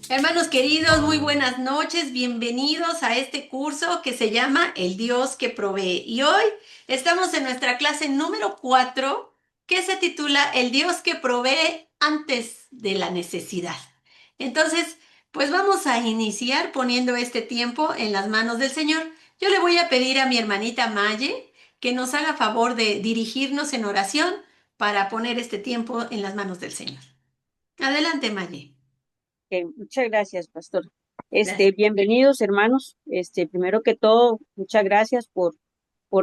Hermanos queridos, muy buenas noches, bienvenidos a este curso que se llama El Dios que provee. Y hoy estamos en nuestra clase número 4, que se titula El Dios que provee antes de la necesidad. Entonces, pues vamos a iniciar poniendo este tiempo en las manos del Señor. Yo le voy a pedir a mi hermanita Maye que nos haga favor de dirigirnos en oración para poner este tiempo en las manos del Señor. Adelante, Maye. Muchas gracias, pastor. Gracias. Bienvenidos, hermanos. Primero que todo, muchas gracias por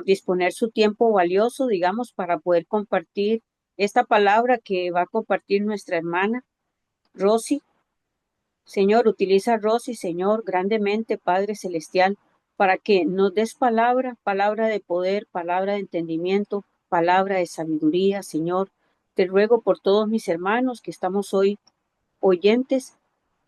disponer su tiempo valioso, digamos, para poder compartir esta palabra que va a compartir nuestra hermana Rosy. Señor, utiliza a Rosy, Señor, grandemente, Padre Celestial, para que nos des palabra, palabra de poder, palabra de entendimiento, palabra de sabiduría, Señor. Te ruego por todos mis hermanos que estamos hoy oyentes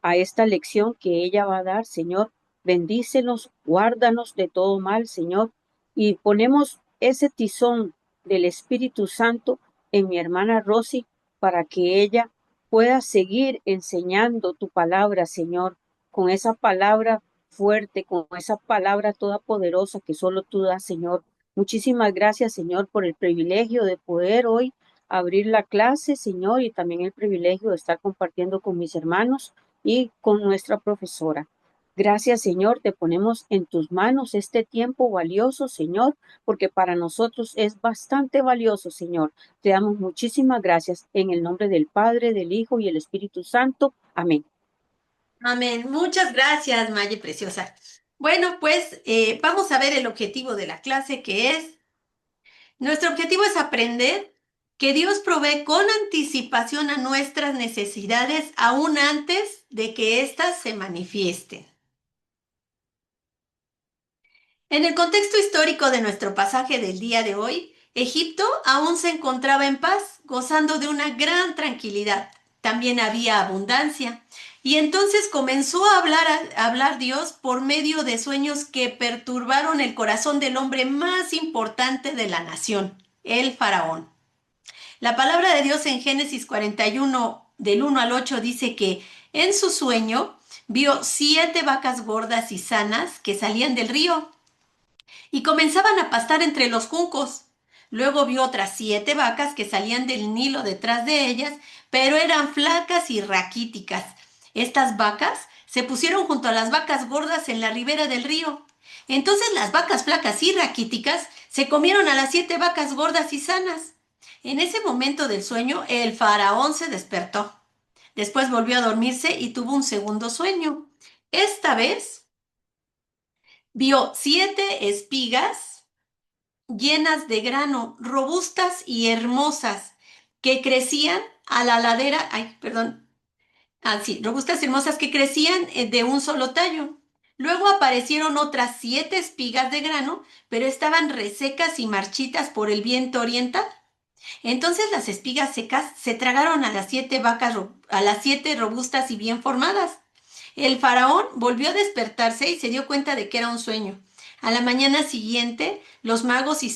a esta lección que ella va a dar, Señor. Bendícenos, guárdanos de todo mal, Señor. Y ponemos ese tizón del Espíritu Santo en mi hermana Rosy para que ella pueda seguir enseñando tu palabra, Señor, con esa palabra fuerte, con esa palabra toda poderosa que solo tú das, Señor. Muchísimas gracias, Señor, por el privilegio de poder hoy abrir la clase, Señor, y también el privilegio de estar compartiendo con mis hermanos y con nuestra profesora. Gracias, Señor, te ponemos en tus manos este tiempo valioso, Señor, porque para nosotros es bastante valioso, Señor. Te damos muchísimas gracias en el nombre del Padre, del Hijo y el Espíritu Santo. Amén. Amén. Muchas gracias, Maye Preciosa. Bueno, pues vamos a ver el objetivo de la clase, nuestro objetivo es aprender que Dios provee con anticipación a nuestras necesidades aún antes de que éstas se manifiesten. En el contexto histórico de nuestro pasaje del día de hoy, Egipto aún se encontraba en paz, gozando de una gran tranquilidad. También había abundancia. Y entonces comenzó a hablar Dios por medio de sueños que perturbaron el corazón del hombre más importante de la nación, el faraón. La palabra de Dios en Génesis 41, del 1 al 8, dice que en su sueño vio 7 vacas gordas y sanas que salían del río y comenzaban a pastar entre los juncos. Luego vio otras 7 vacas que salían del Nilo detrás de ellas, pero eran flacas y raquíticas. Estas vacas se pusieron junto a las vacas gordas en la ribera del río. Entonces las vacas flacas y raquíticas se comieron a las 7 vacas gordas y sanas. En ese momento del sueño, el faraón se despertó. Después volvió a dormirse y tuvo un segundo sueño. Esta vez vio 7 espigas llenas de grano, robustas y hermosas, que crecían a la ladera, ay, perdón, sí, robustas y hermosas que crecían de un solo tallo. Luego aparecieron otras 7 espigas de grano, pero estaban resecas y marchitas por el viento oriental. Entonces las espigas secas se tragaron a las 7 vacas, a las 7 robustas y bien formadas. El faraón volvió a despertarse y se dio cuenta de que era un sueño. A la mañana siguiente, los magos y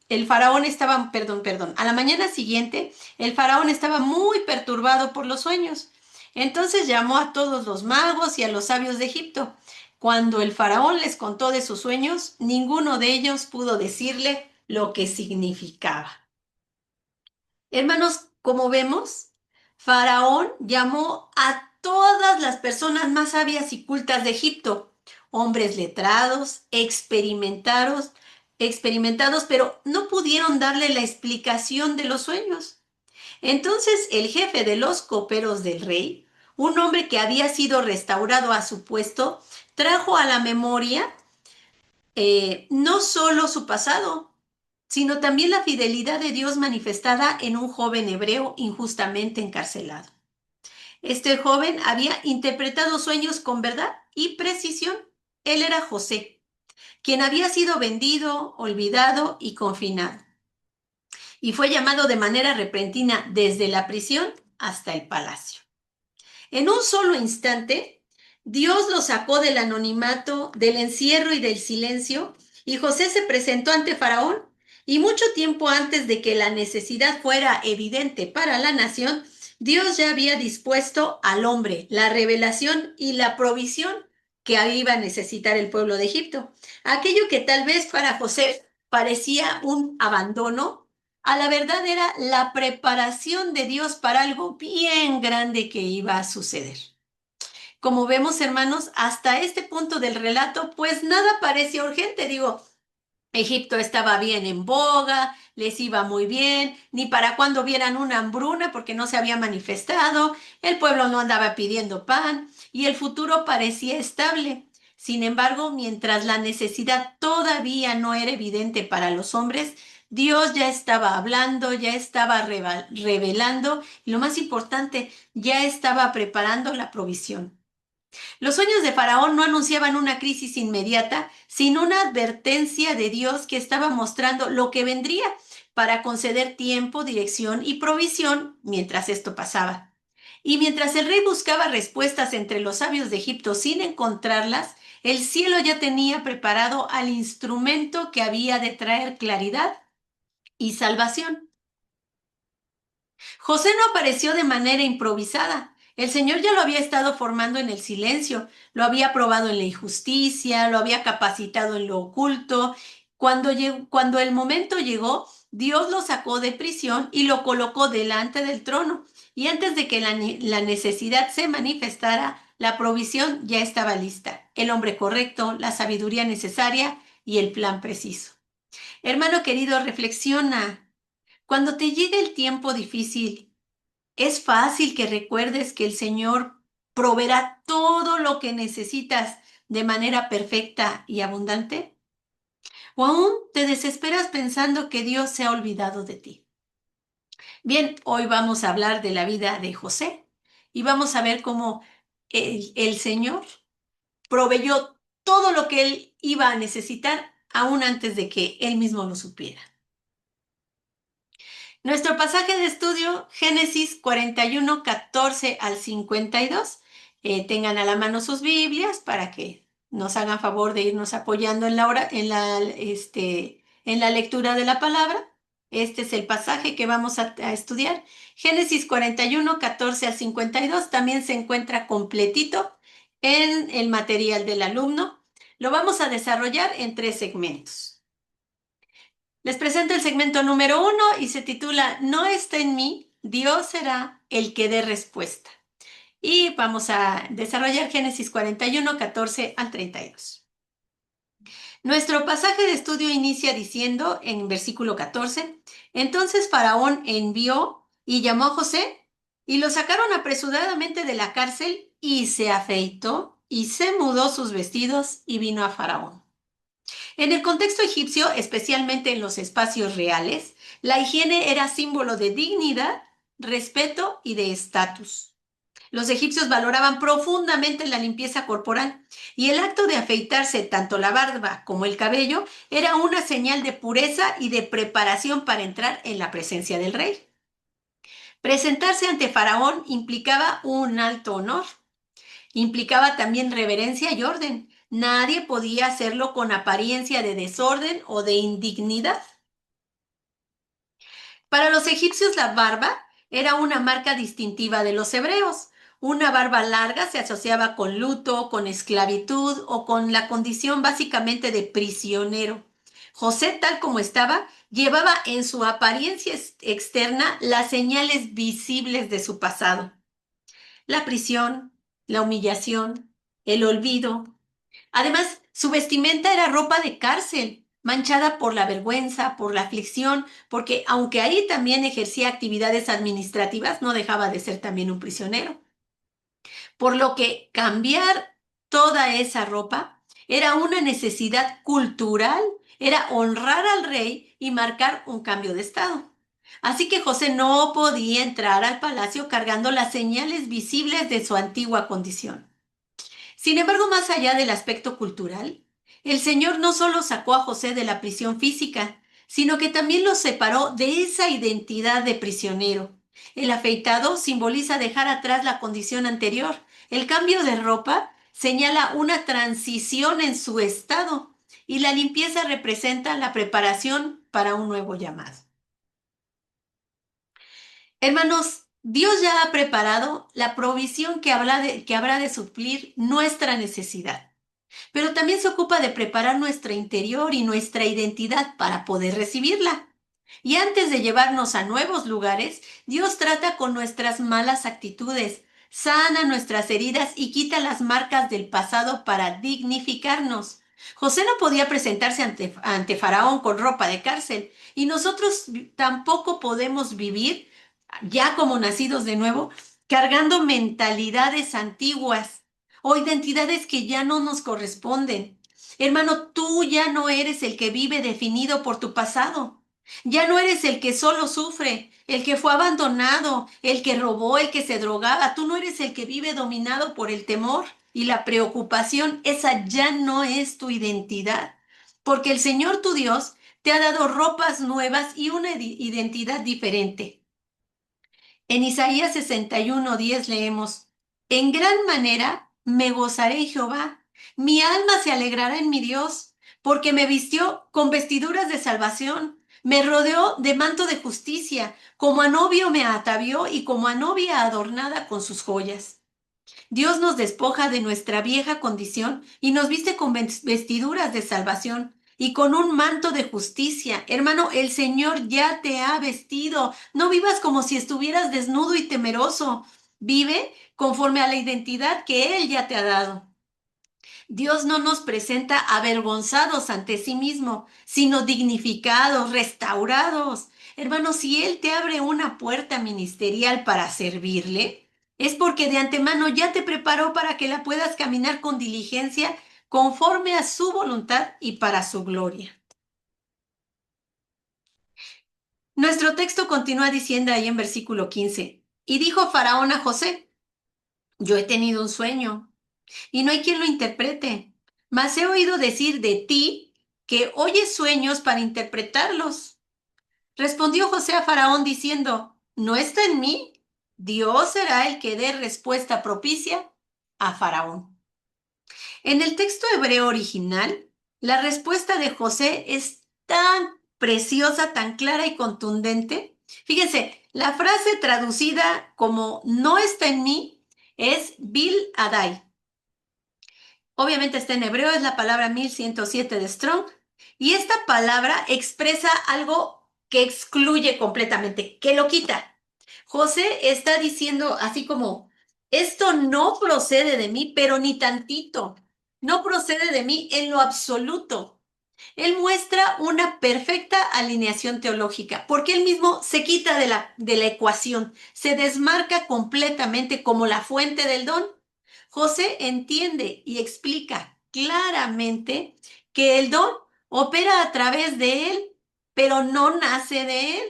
el faraón estaba, perdón, a la mañana siguiente, el faraón estaba muy perturbado por los sueños. Entonces llamó a todos los magos y a los sabios de Egipto. Cuando el faraón les contó de sus sueños, ninguno de ellos pudo decirle lo que significaba. Hermanos, como vemos, Faraón llamó a todas las personas más sabias y cultas de Egipto, hombres letrados, experimentados, pero no pudieron darle la explicación de los sueños. Entonces el jefe de los coperos del rey, un hombre que había sido restaurado a su puesto, trajo a la memoria no solo su pasado, sino también la fidelidad de Dios manifestada en un joven hebreo injustamente encarcelado. Este joven había interpretado sueños con verdad y precisión. Él era José, quien había sido vendido, olvidado y confinado, y fue llamado de manera repentina desde la prisión hasta el palacio. En un solo instante, Dios lo sacó del anonimato, del encierro y del silencio, y José se presentó ante Faraón, y mucho tiempo antes de que la necesidad fuera evidente para la nación, Dios ya había dispuesto al hombre la revelación y la provisión que iba a necesitar el pueblo de Egipto. Aquello que tal vez para José parecía un abandono, a la verdad era la preparación de Dios para algo bien grande que iba a suceder. Como vemos, hermanos, hasta este punto del relato, pues nada parecía urgente. Digo, Egipto estaba bien en boga, les iba muy bien, ni para cuando vieran una hambruna porque no se había manifestado, el pueblo no andaba pidiendo pan y el futuro parecía estable. Sin embargo, mientras la necesidad todavía no era evidente para los hombres, Dios ya estaba hablando, ya estaba revelando y lo más importante, ya estaba preparando la provisión. Los sueños de Faraón no anunciaban una crisis inmediata, sino una advertencia de Dios que estaba mostrando lo que vendría para conceder tiempo, dirección y provisión mientras esto pasaba. Y mientras el rey buscaba respuestas entre los sabios de Egipto sin encontrarlas, el cielo ya tenía preparado al instrumento que había de traer claridad y salvación. José no apareció de manera improvisada. El Señor ya lo había estado formando en el silencio, lo había probado en la injusticia, lo había capacitado en lo oculto. Cuando el momento llegó, Dios lo sacó de prisión y lo colocó delante del trono. Y antes de que la necesidad se manifestara, la provisión ya estaba lista. El hombre correcto, la sabiduría necesaria y el plan preciso. Hermano querido, reflexiona. Cuando te llegue el tiempo difícil, es fácil que recuerdes que el Señor proveerá todo lo que necesitas de manera perfecta y abundante. ¿O aún te desesperas pensando que Dios se ha olvidado de ti? Bien, hoy vamos a hablar de la vida de José y vamos a ver cómo el Señor proveyó todo lo que él iba a necesitar aún antes de que él mismo lo supiera. Nuestro pasaje de estudio, Génesis 41, 14 al 52. Tengan a la mano sus Biblias para que nos hagan favor de irnos apoyando en en la lectura de la palabra. Este es el pasaje que vamos a estudiar. Génesis 41, 14 al 52. También se encuentra completito en el material del alumno. Lo vamos a desarrollar en 3 segmentos. Les presento el segmento número 1 y se titula No está en mí, Dios será el que dé respuesta. Y vamos a desarrollar Génesis 41, 14 al 32. Nuestro pasaje de estudio inicia diciendo en versículo 14, entonces Faraón envió y llamó a José y lo sacaron apresuradamente de la cárcel y se afeitó y se mudó sus vestidos y vino a Faraón. En el contexto egipcio, especialmente en los espacios reales, la higiene era símbolo de dignidad, respeto y de estatus. Los egipcios valoraban profundamente la limpieza corporal y el acto de afeitarse tanto la barba como el cabello era una señal de pureza y de preparación para entrar en la presencia del rey. Presentarse ante Faraón implicaba un alto honor. Implicaba también reverencia y orden. Nadie podía hacerlo con apariencia de desorden o de indignidad. Para los egipcios la barba era una marca distintiva de los hebreos. Una barba larga se asociaba con luto, con esclavitud o con la condición básicamente de prisionero. José, tal como estaba, llevaba en su apariencia externa las señales visibles de su pasado. La prisión, la humillación, el olvido. Además, su vestimenta era ropa de cárcel, manchada por la vergüenza, por la aflicción, porque aunque ahí también ejercía actividades administrativas, no dejaba de ser también un prisionero. Por lo que cambiar toda esa ropa era una necesidad cultural, era honrar al rey y marcar un cambio de estado. Así que José no podía entrar al palacio cargando las señales visibles de su antigua condición. Sin embargo, más allá del aspecto cultural, el Señor no solo sacó a José de la prisión física, sino que también lo separó de esa identidad de prisionero. El afeitado simboliza dejar atrás la condición anterior. El cambio de ropa señala una transición en su estado y la limpieza representa la preparación para un nuevo llamado. Hermanos, Dios ya ha preparado la provisión que habrá de suplir nuestra necesidad, pero también se ocupa de preparar nuestro interior y nuestra identidad para poder recibirla. Y antes de llevarnos a nuevos lugares, Dios trata con nuestras malas actitudes, sana nuestras heridas y quita las marcas del pasado para dignificarnos. José no podía presentarse ante Faraón con ropa de cárcel y nosotros tampoco podemos vivir ya como nacidos de nuevo, cargando mentalidades antiguas o identidades que ya no nos corresponden. Hermano, tú ya no eres el que vive definido por tu pasado. Ya no eres el que solo sufre, el que fue abandonado, el que robó, el que se drogaba. Tú no eres el que vive dominado por el temor y la preocupación. Esa ya no es tu identidad, porque el Señor tu Dios te ha dado ropas nuevas y una identidad diferente. En Isaías 61:10 leemos, en gran manera me gozaré en Jehová, mi alma se alegrará en mi Dios, porque me vistió con vestiduras de salvación, me rodeó de manto de justicia, como a novio me atavió y como a novia adornada con sus joyas. Dios nos despoja de nuestra vieja condición y nos viste con vestiduras de salvación y con un manto de justicia. Hermano, el Señor ya te ha vestido. No vivas como si estuvieras desnudo y temeroso. Vive conforme a la identidad que Él ya te ha dado. Dios no nos presenta avergonzados ante sí mismo, sino dignificados, restaurados. Hermano, si Él te abre una puerta ministerial para servirle, es porque de antemano ya te preparó para que la puedas caminar con diligencia, conforme a su voluntad y para su gloria. Nuestro texto continúa diciendo ahí en versículo 15, y dijo Faraón a José, yo he tenido un sueño y no hay quien lo interprete. Mas he oído decir de ti que oyes sueños para interpretarlos. Respondió José a Faraón diciendo, no está en mí, Dios será el que dé respuesta propicia a Faraón. En el texto hebreo original, la respuesta de José es tan preciosa, tan clara y contundente. Fíjense, la frase traducida como no está en mí es Bil Adai. Obviamente está en hebreo, es la palabra 1107 de Strong, y esta palabra expresa algo que excluye completamente, que lo quita. José está diciendo así como, esto no procede de mí, pero ni tantito, no procede de mí en lo absoluto. Él muestra una perfecta alineación teológica, porque él mismo se quita de la ecuación, se desmarca completamente como la fuente del don. José entiende y explica claramente que el don opera a través de él, pero no nace de él.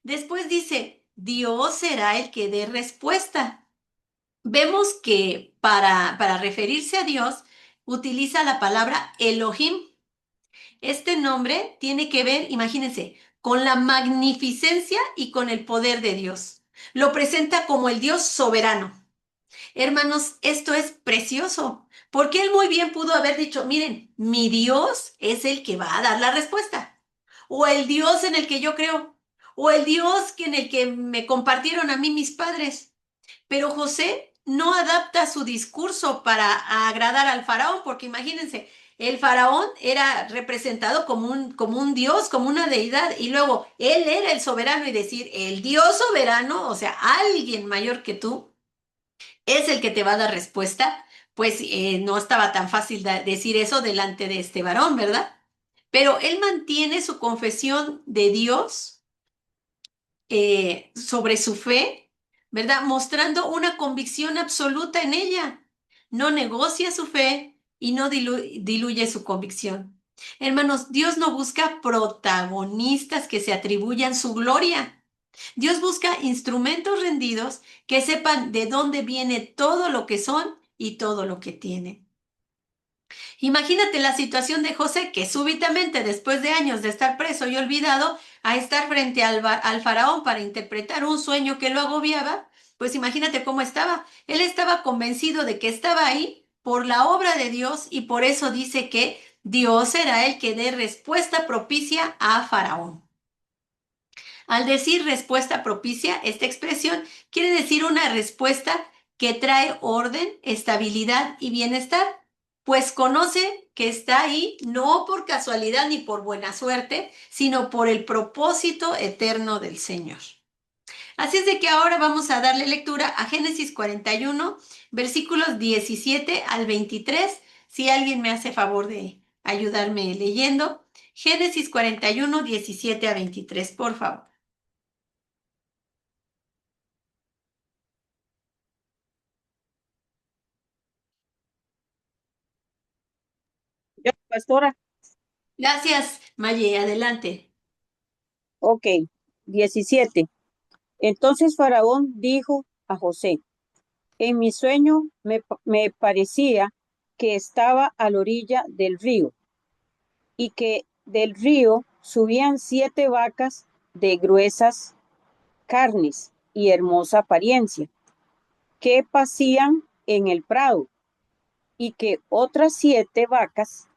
Después dice, Dios será el que dé respuesta. Vemos que para referirse a Dios utiliza la palabra Elohim. Este nombre tiene que ver, imagínense, con la magnificencia y con el poder de Dios. Lo presenta como el Dios soberano. Hermanos, esto es precioso, porque él muy bien pudo haber dicho, miren, mi Dios es el que va a dar la respuesta, o el Dios en el que yo creo, o el Dios en el que me compartieron a mí mis padres. Pero José no adapta su discurso para agradar al faraón, porque imagínense, el faraón era representado como un dios, como una deidad, y luego él era el soberano y decir, el Dios soberano, o sea, alguien mayor que tú es el que te va a dar respuesta, pues no estaba tan fácil decir eso delante de este varón, ¿verdad? Pero él mantiene su confesión de Dios sobre su fe, ¿verdad? Mostrando una convicción absoluta en ella. No negocia su fe y no diluye su convicción. Hermanos, Dios no busca protagonistas que se atribuyan su gloria. Dios busca instrumentos rendidos que sepan de dónde viene todo lo que son y todo lo que tienen. Imagínate la situación de José, que súbitamente, después de años de estar preso y olvidado, a estar frente al faraón para interpretar un sueño que lo agobiaba, pues imagínate cómo estaba. Él estaba convencido de que estaba ahí por la obra de Dios y por eso dice que Dios será el que dé respuesta propicia a Faraón. Al decir respuesta propicia, esta expresión quiere decir una respuesta que trae orden, estabilidad y bienestar, pues conoce que está ahí no por casualidad ni por buena suerte, sino por el propósito eterno del Señor. Así es de que ahora vamos a darle lectura a Génesis 41, versículos 17 al 23. Si alguien me hace favor de ayudarme leyendo. Génesis 41, 17 a 23, por favor. Ya, pastora. Gracias, Maye. Adelante. Ok, 17. Entonces Faraón dijo a José, en mi sueño me parecía que estaba a la orilla del río y que del río subían 7 vacas de gruesas carnes y hermosa apariencia, que pasían en el prado, y que otras 7 vacas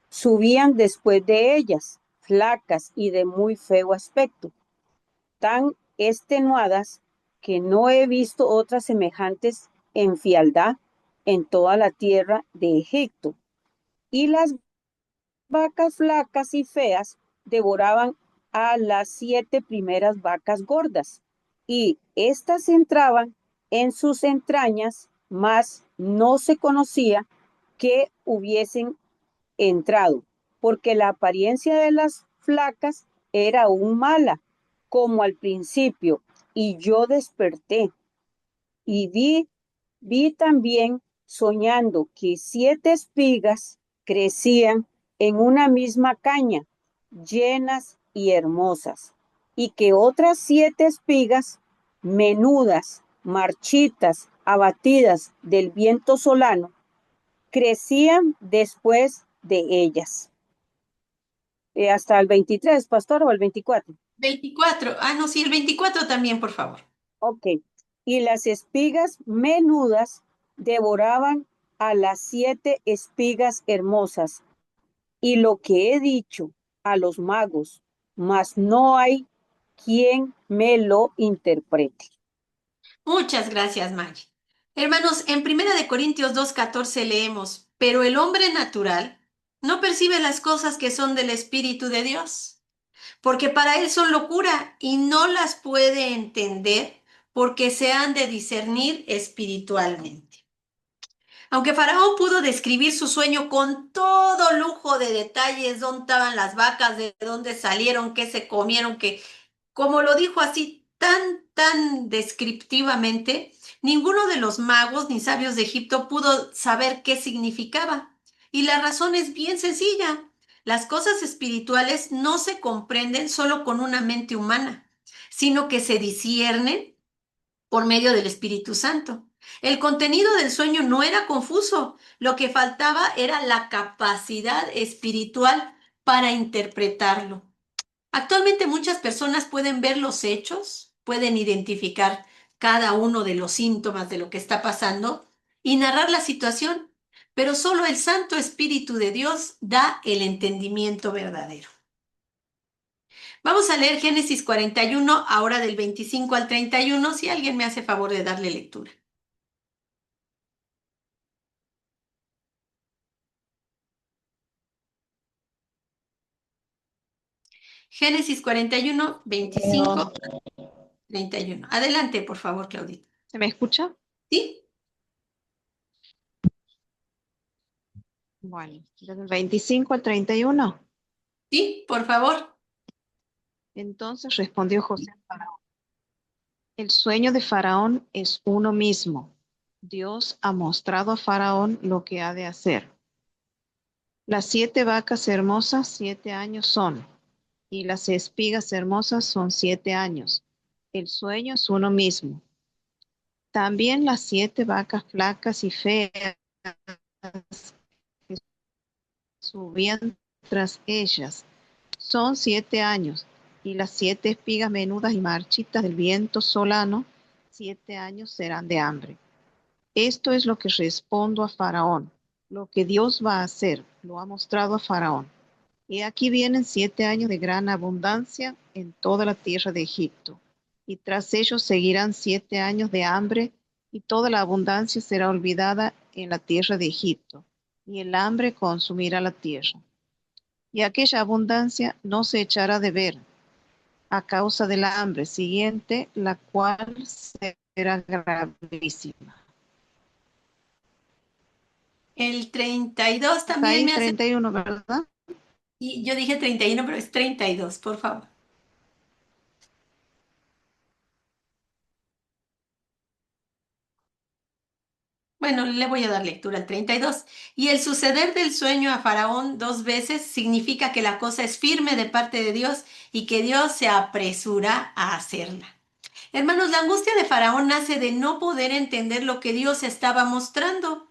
subían después de ellas, flacas y de muy feo aspecto, tan extenuadas que no he visto otras semejantes en fialdad en toda la tierra de Egipto. Y las vacas flacas y feas devoraban a las 7 primeras vacas gordas, y éstas entraban en sus entrañas, mas no se conocía que hubiesen entrado, porque la apariencia de las flacas era aún mala, como al principio, y yo desperté y vi también soñando que 7 espigas crecían en una misma caña, llenas y hermosas, y que otras 7 espigas, menudas, marchitas, abatidas del viento solano, crecían después de ellas. Hasta el 23, pastor, o el 24. 24. Ah, no, sí, el 24 también, por favor. Ok. Y las espigas menudas devoraban a las 7 espigas hermosas. Y lo que he dicho a los magos, mas no hay quien me lo interprete. Muchas gracias, Maggie. Hermanos, en Primera de Corintios 2:14 leemos, pero el hombre natural no percibe las cosas que son del Espíritu de Dios, porque para él son locura y no las puede entender porque se han de discernir espiritualmente. Aunque Faraón pudo describir su sueño con todo lujo de detalles, dónde estaban las vacas, de dónde salieron, qué se comieron, que como lo dijo así tan descriptivamente, ninguno de los magos ni sabios de Egipto pudo saber qué significaba. Y la razón es bien sencilla. Las cosas espirituales no se comprenden solo con una mente humana, sino que se disciernen por medio del Espíritu Santo. El contenido del sueño no era confuso, lo que faltaba era la capacidad espiritual para interpretarlo. Actualmente muchas personas pueden ver los hechos, pueden identificar cada uno de los síntomas de lo que está pasando y narrar la situación, pero solo el Santo Espíritu de Dios da el entendimiento verdadero. Vamos a leer Génesis 41, ahora del 25 al 31, si alguien me hace favor de darle lectura. Génesis 41, 25, 31. Adelante, por favor, Claudita. ¿Se me escucha? ¿Sí? Bueno, del 25 al 31. ¿Sí? Por favor. Entonces respondió José a Faraón: el sueño de Faraón es uno mismo. Dios ha mostrado a Faraón lo que ha de hacer. Las 7 vacas hermosas 7 años son, y las espigas hermosas son 7 años. El sueño es uno mismo. También las 7 vacas flacas y feas que subían tras ellas son 7 años, y las 7 espigas menudas y marchitas del viento solano, 7 años serán de hambre. Esto es lo que respondo a Faraón. Lo que Dios va a hacer, lo ha mostrado a Faraón. Y aquí vienen 7 años de gran abundancia en toda la tierra de Egipto. Y tras ellos seguirán 7 años de hambre, y toda la abundancia será olvidada en la tierra de Egipto, y el hambre consumirá la tierra. Y aquella abundancia no se echará de ver a causa de la hambre siguiente, la cual será gravísima. El 32 Hasta ahí también me el hace... 31, ¿verdad? Y yo dije 31, pero es 32, por favor. Bueno, le voy a dar lectura al 32. Y el suceder del sueño a Faraón 2 veces significa que la cosa es firme de parte de Dios y que Dios se apresura a hacerla. Hermanos, la angustia de Faraón nace de no poder entender lo que Dios estaba mostrando.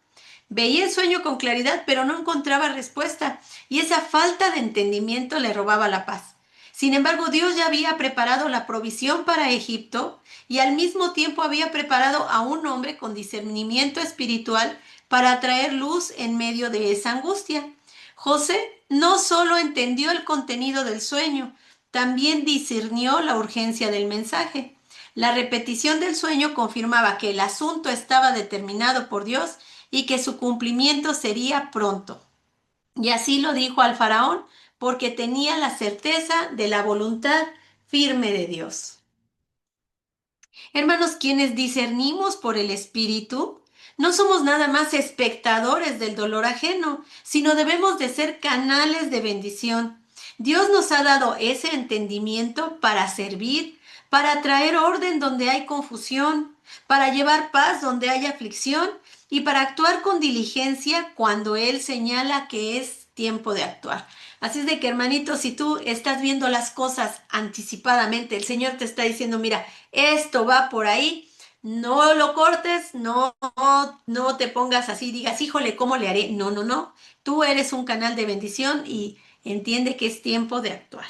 Veía el sueño con claridad, pero no encontraba respuesta, y esa falta de entendimiento le robaba la paz. Sin embargo, Dios ya había preparado la provisión para Egipto y al mismo tiempo había preparado a un hombre con discernimiento espiritual para traer luz en medio de esa angustia. José no solo entendió el contenido del sueño, también discernió la urgencia del mensaje. La repetición del sueño confirmaba que el asunto estaba determinado por Dios y que su cumplimiento sería pronto. Y así lo dijo al faraón, porque tenía la certeza de la voluntad firme de Dios. Hermanos, quienes discernimos por el Espíritu, no somos nada más espectadores del dolor ajeno, sino debemos de ser canales de bendición. Dios nos ha dado ese entendimiento para servir, para traer orden donde hay confusión, para llevar paz donde hay aflicción y para actuar con diligencia cuando Él señala que es tiempo de actuar. Así es de que, hermanito, si tú estás viendo las cosas anticipadamente, el Señor te está diciendo, mira, esto va por ahí, no lo cortes, no te pongas así, digas, híjole, ¿cómo le haré? No, no, no. Tú eres un canal de bendición y entiende que es tiempo de actuar.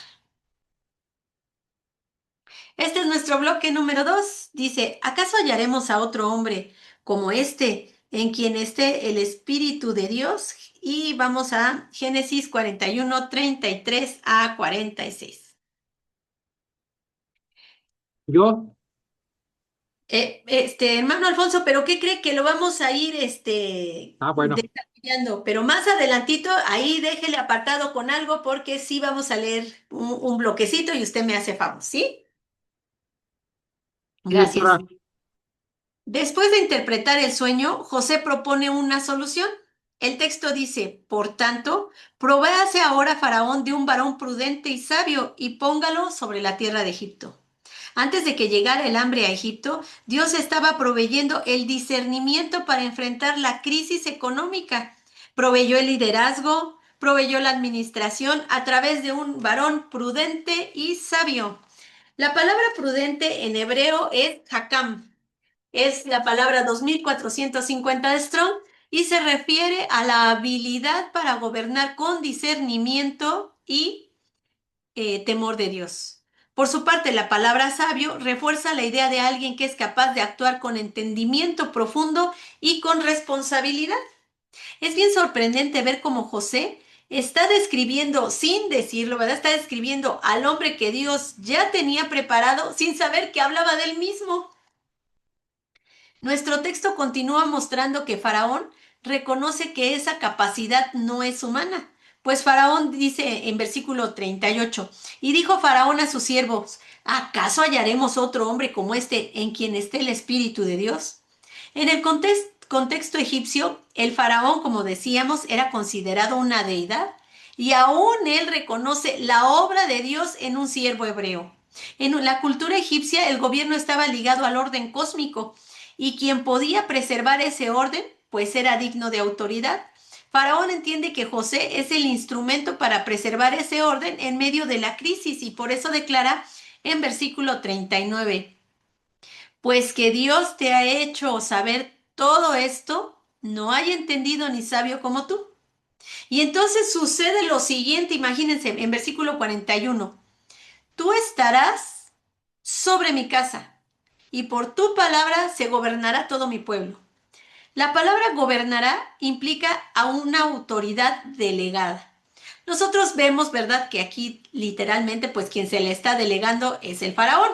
Este es nuestro bloque número 2. Dice, ¿acaso hallaremos a otro hombre como este, en quien esté el Espíritu de Dios? Y vamos a Génesis 41, 33 a 46. Yo, Hermano Alfonso, ¿pero qué cree que lo vamos a ir bueno, desarrollando? Pero más adelantito, ahí déjele apartado con algo porque sí vamos a leer un bloquecito y usted me hace favor, ¿sí? sí, Gracias. doctora. Después de interpretar el sueño, José propone una solución. El texto dice, por tanto, provéase ahora Faraón de un varón prudente y sabio y póngalo sobre la tierra de Egipto. Antes de que llegara el hambre a Egipto, Dios estaba proveyendo el discernimiento para enfrentar la crisis económica. Proveyó el liderazgo, proveyó la administración a través de un varón prudente y sabio. La palabra prudente en hebreo es hakam. Es la palabra 2450 de Strong y se refiere a la habilidad para gobernar con discernimiento y temor de Dios. Por su parte, la palabra sabio refuerza la idea de alguien que es capaz de actuar con entendimiento profundo y con responsabilidad. Es bien sorprendente ver cómo José está describiendo, sin decirlo, ¿verdad? Está describiendo al hombre que Dios ya tenía preparado sin saber que hablaba del mismo. Nuestro texto continúa mostrando que Faraón reconoce que esa capacidad no es humana, pues Faraón dice en versículo 38, y dijo Faraón a sus siervos, ¿acaso hallaremos otro hombre como este en quien esté el Espíritu de Dios? En el contexto egipcio, el faraón, como decíamos, era considerado una deidad y aún él reconoce la obra de Dios en un siervo hebreo. En la cultura egipcia, el gobierno estaba ligado al orden cósmico y quien podía preservar ese orden, pues era digno de autoridad. Faraón entiende que José es el instrumento para preservar ese orden en medio de la crisis y por eso declara en versículo 39, pues que Dios te ha hecho saber todo esto, no hay entendido ni sabio como tú. Y entonces sucede lo siguiente, imagínense, en versículo 41, tú estarás sobre mi casa y por tu palabra se gobernará todo mi pueblo. La palabra gobernará implica a una autoridad delegada. Nosotros vemos, ¿verdad?, que aquí literalmente, pues quien se le está delegando es el faraón.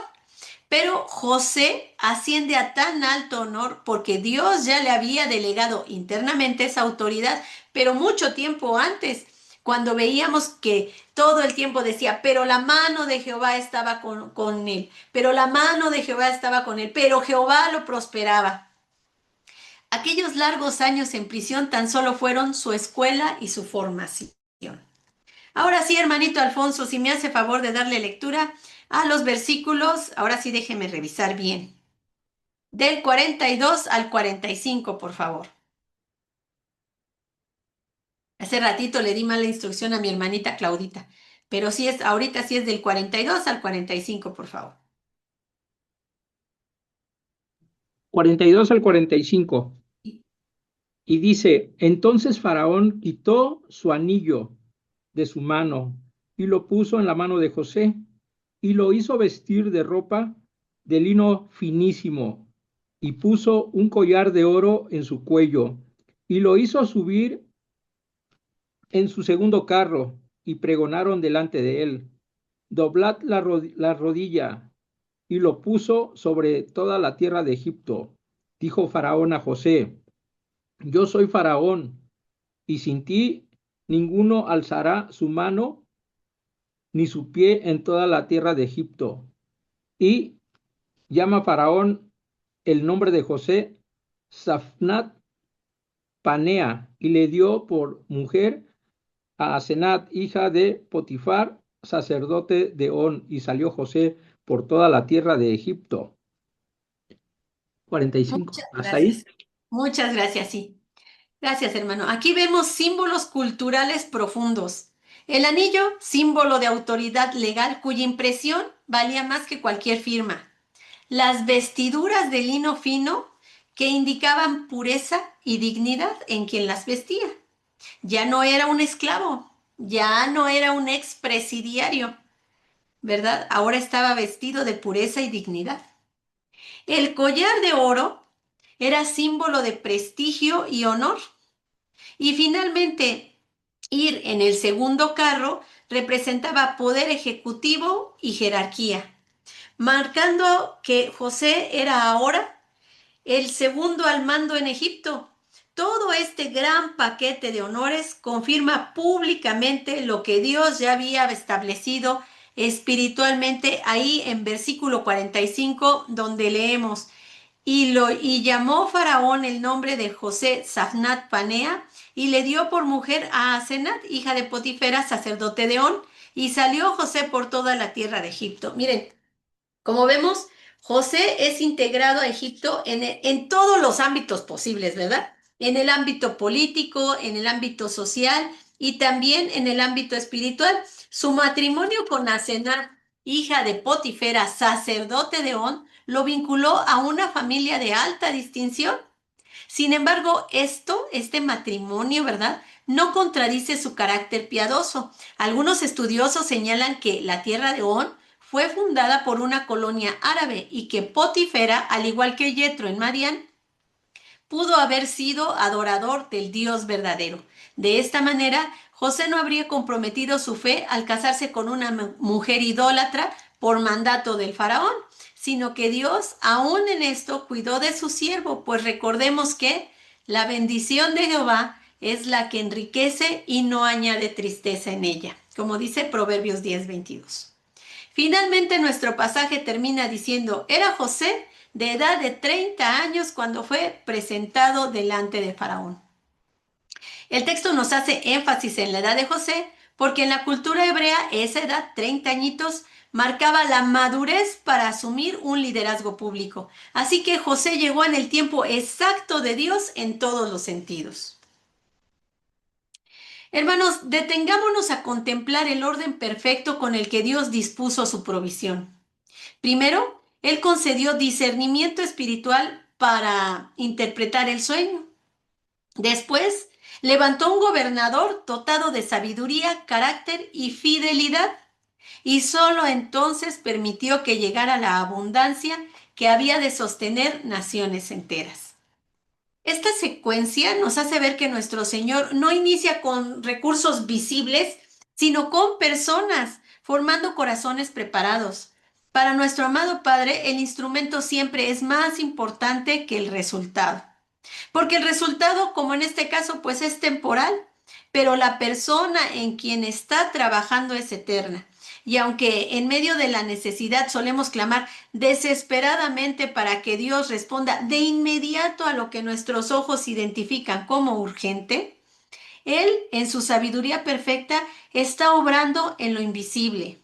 Pero José asciende a tan alto honor porque Dios ya le había delegado internamente esa autoridad, pero mucho tiempo antes, cuando veíamos que todo el tiempo decía, pero la mano de Jehová estaba con él, pero la mano de Jehová estaba con él, pero Jehová lo prosperaba. Aquellos largos años en prisión tan solo fueron su escuela y su formación. Ahora sí, hermanito Alfonso, si me hace favor de darle lectura a los versículos, ahora sí déjeme revisar bien. Del 42 al 45, por favor. Hace ratito le di mala instrucción a mi hermanita Claudita, pero sí es, ahorita sí es del 42 al 45, por favor. 42 al 45. Y dice, entonces Faraón quitó su anillo de su mano y lo puso en la mano de José y lo hizo vestir de ropa de lino finísimo y puso un collar de oro en su cuello y lo hizo subir en su segundo carro y pregonaron delante de él, doblad la rodilla, y lo puso sobre toda la tierra de Egipto. Dijo Faraón a José, yo soy Faraón, y sin ti ninguno alzará su mano ni su pie en toda la tierra de Egipto. Y llama Faraón el nombre de José Safnat Panea, y le dio por mujer a Asenat, hija de Potifar, sacerdote de On, y salió José por toda la tierra de Egipto. 45, Muchas ¿hasta ahí? gracias. Muchas gracias, sí. Gracias, hermano. Aquí vemos símbolos culturales profundos. El anillo, símbolo de autoridad legal cuya impresión valía más que cualquier firma. Las vestiduras de lino fino que indicaban pureza y dignidad en quien las vestía. Ya no era un esclavo, ya no era un expresidiario, ¿verdad? Ahora estaba vestido de pureza y dignidad. El collar de oro era símbolo de prestigio y honor. Y finalmente, ir en el segundo carro representaba poder ejecutivo y jerarquía, marcando que José era ahora el segundo al mando en Egipto. Todo este gran paquete de honores confirma públicamente lo que Dios ya había establecido espiritualmente ahí en versículo 45, donde leemos, y llamó Faraón el nombre de José Safnat Panea, y le dio por mujer a Asenat, hija de Potifera, sacerdote de On, y salió José por toda la tierra de Egipto. Miren, como vemos, José es integrado a Egipto en todos los ámbitos posibles, ¿verdad? En el ámbito político, en el ámbito social y también en el ámbito espiritual. Su matrimonio con Asenat, hija de Potifera, sacerdote de On, lo vinculó a una familia de alta distinción. Sin embargo, este matrimonio, ¿verdad?, no contradice su carácter piadoso. Algunos estudiosos señalan que la tierra de On fue fundada por una colonia árabe y que Potifera, al igual que Yetro en Madián, pudo haber sido adorador del Dios verdadero. De esta manera, José no habría comprometido su fe al casarse con una mujer idólatra por mandato del faraón, sino que Dios, aún en esto, cuidó de su siervo, pues recordemos que la bendición de Jehová es la que enriquece y no añade tristeza en ella, como dice Proverbios 10:22. Finalmente, nuestro pasaje termina diciendo, era José de edad de 30 años cuando fue presentado delante de Faraón. El texto nos hace énfasis en la edad de José porque en la cultura hebrea esa edad, 30 añitos, marcaba la madurez para asumir un liderazgo público. Así que José llegó en el tiempo exacto de Dios en todos los sentidos. Hermanos, detengámonos a contemplar el orden perfecto con el que Dios dispuso su provisión. Primero, Él concedió discernimiento espiritual para interpretar el sueño. Después, levantó un gobernador dotado de sabiduría, carácter y fidelidad. Y solo entonces permitió que llegara la abundancia que había de sostener naciones enteras. Esta secuencia nos hace ver que nuestro Señor no inicia con recursos visibles sino con personas, formando corazones preparados. Para nuestro amado Padre, el instrumento siempre es más importante que el resultado. Porque el resultado, como en este caso, pues es temporal, pero la persona en quien está trabajando es eterna. Y aunque en medio de la necesidad solemos clamar desesperadamente para que Dios responda de inmediato a lo que nuestros ojos identifican como urgente, Él, en su sabiduría perfecta, está obrando en lo invisible.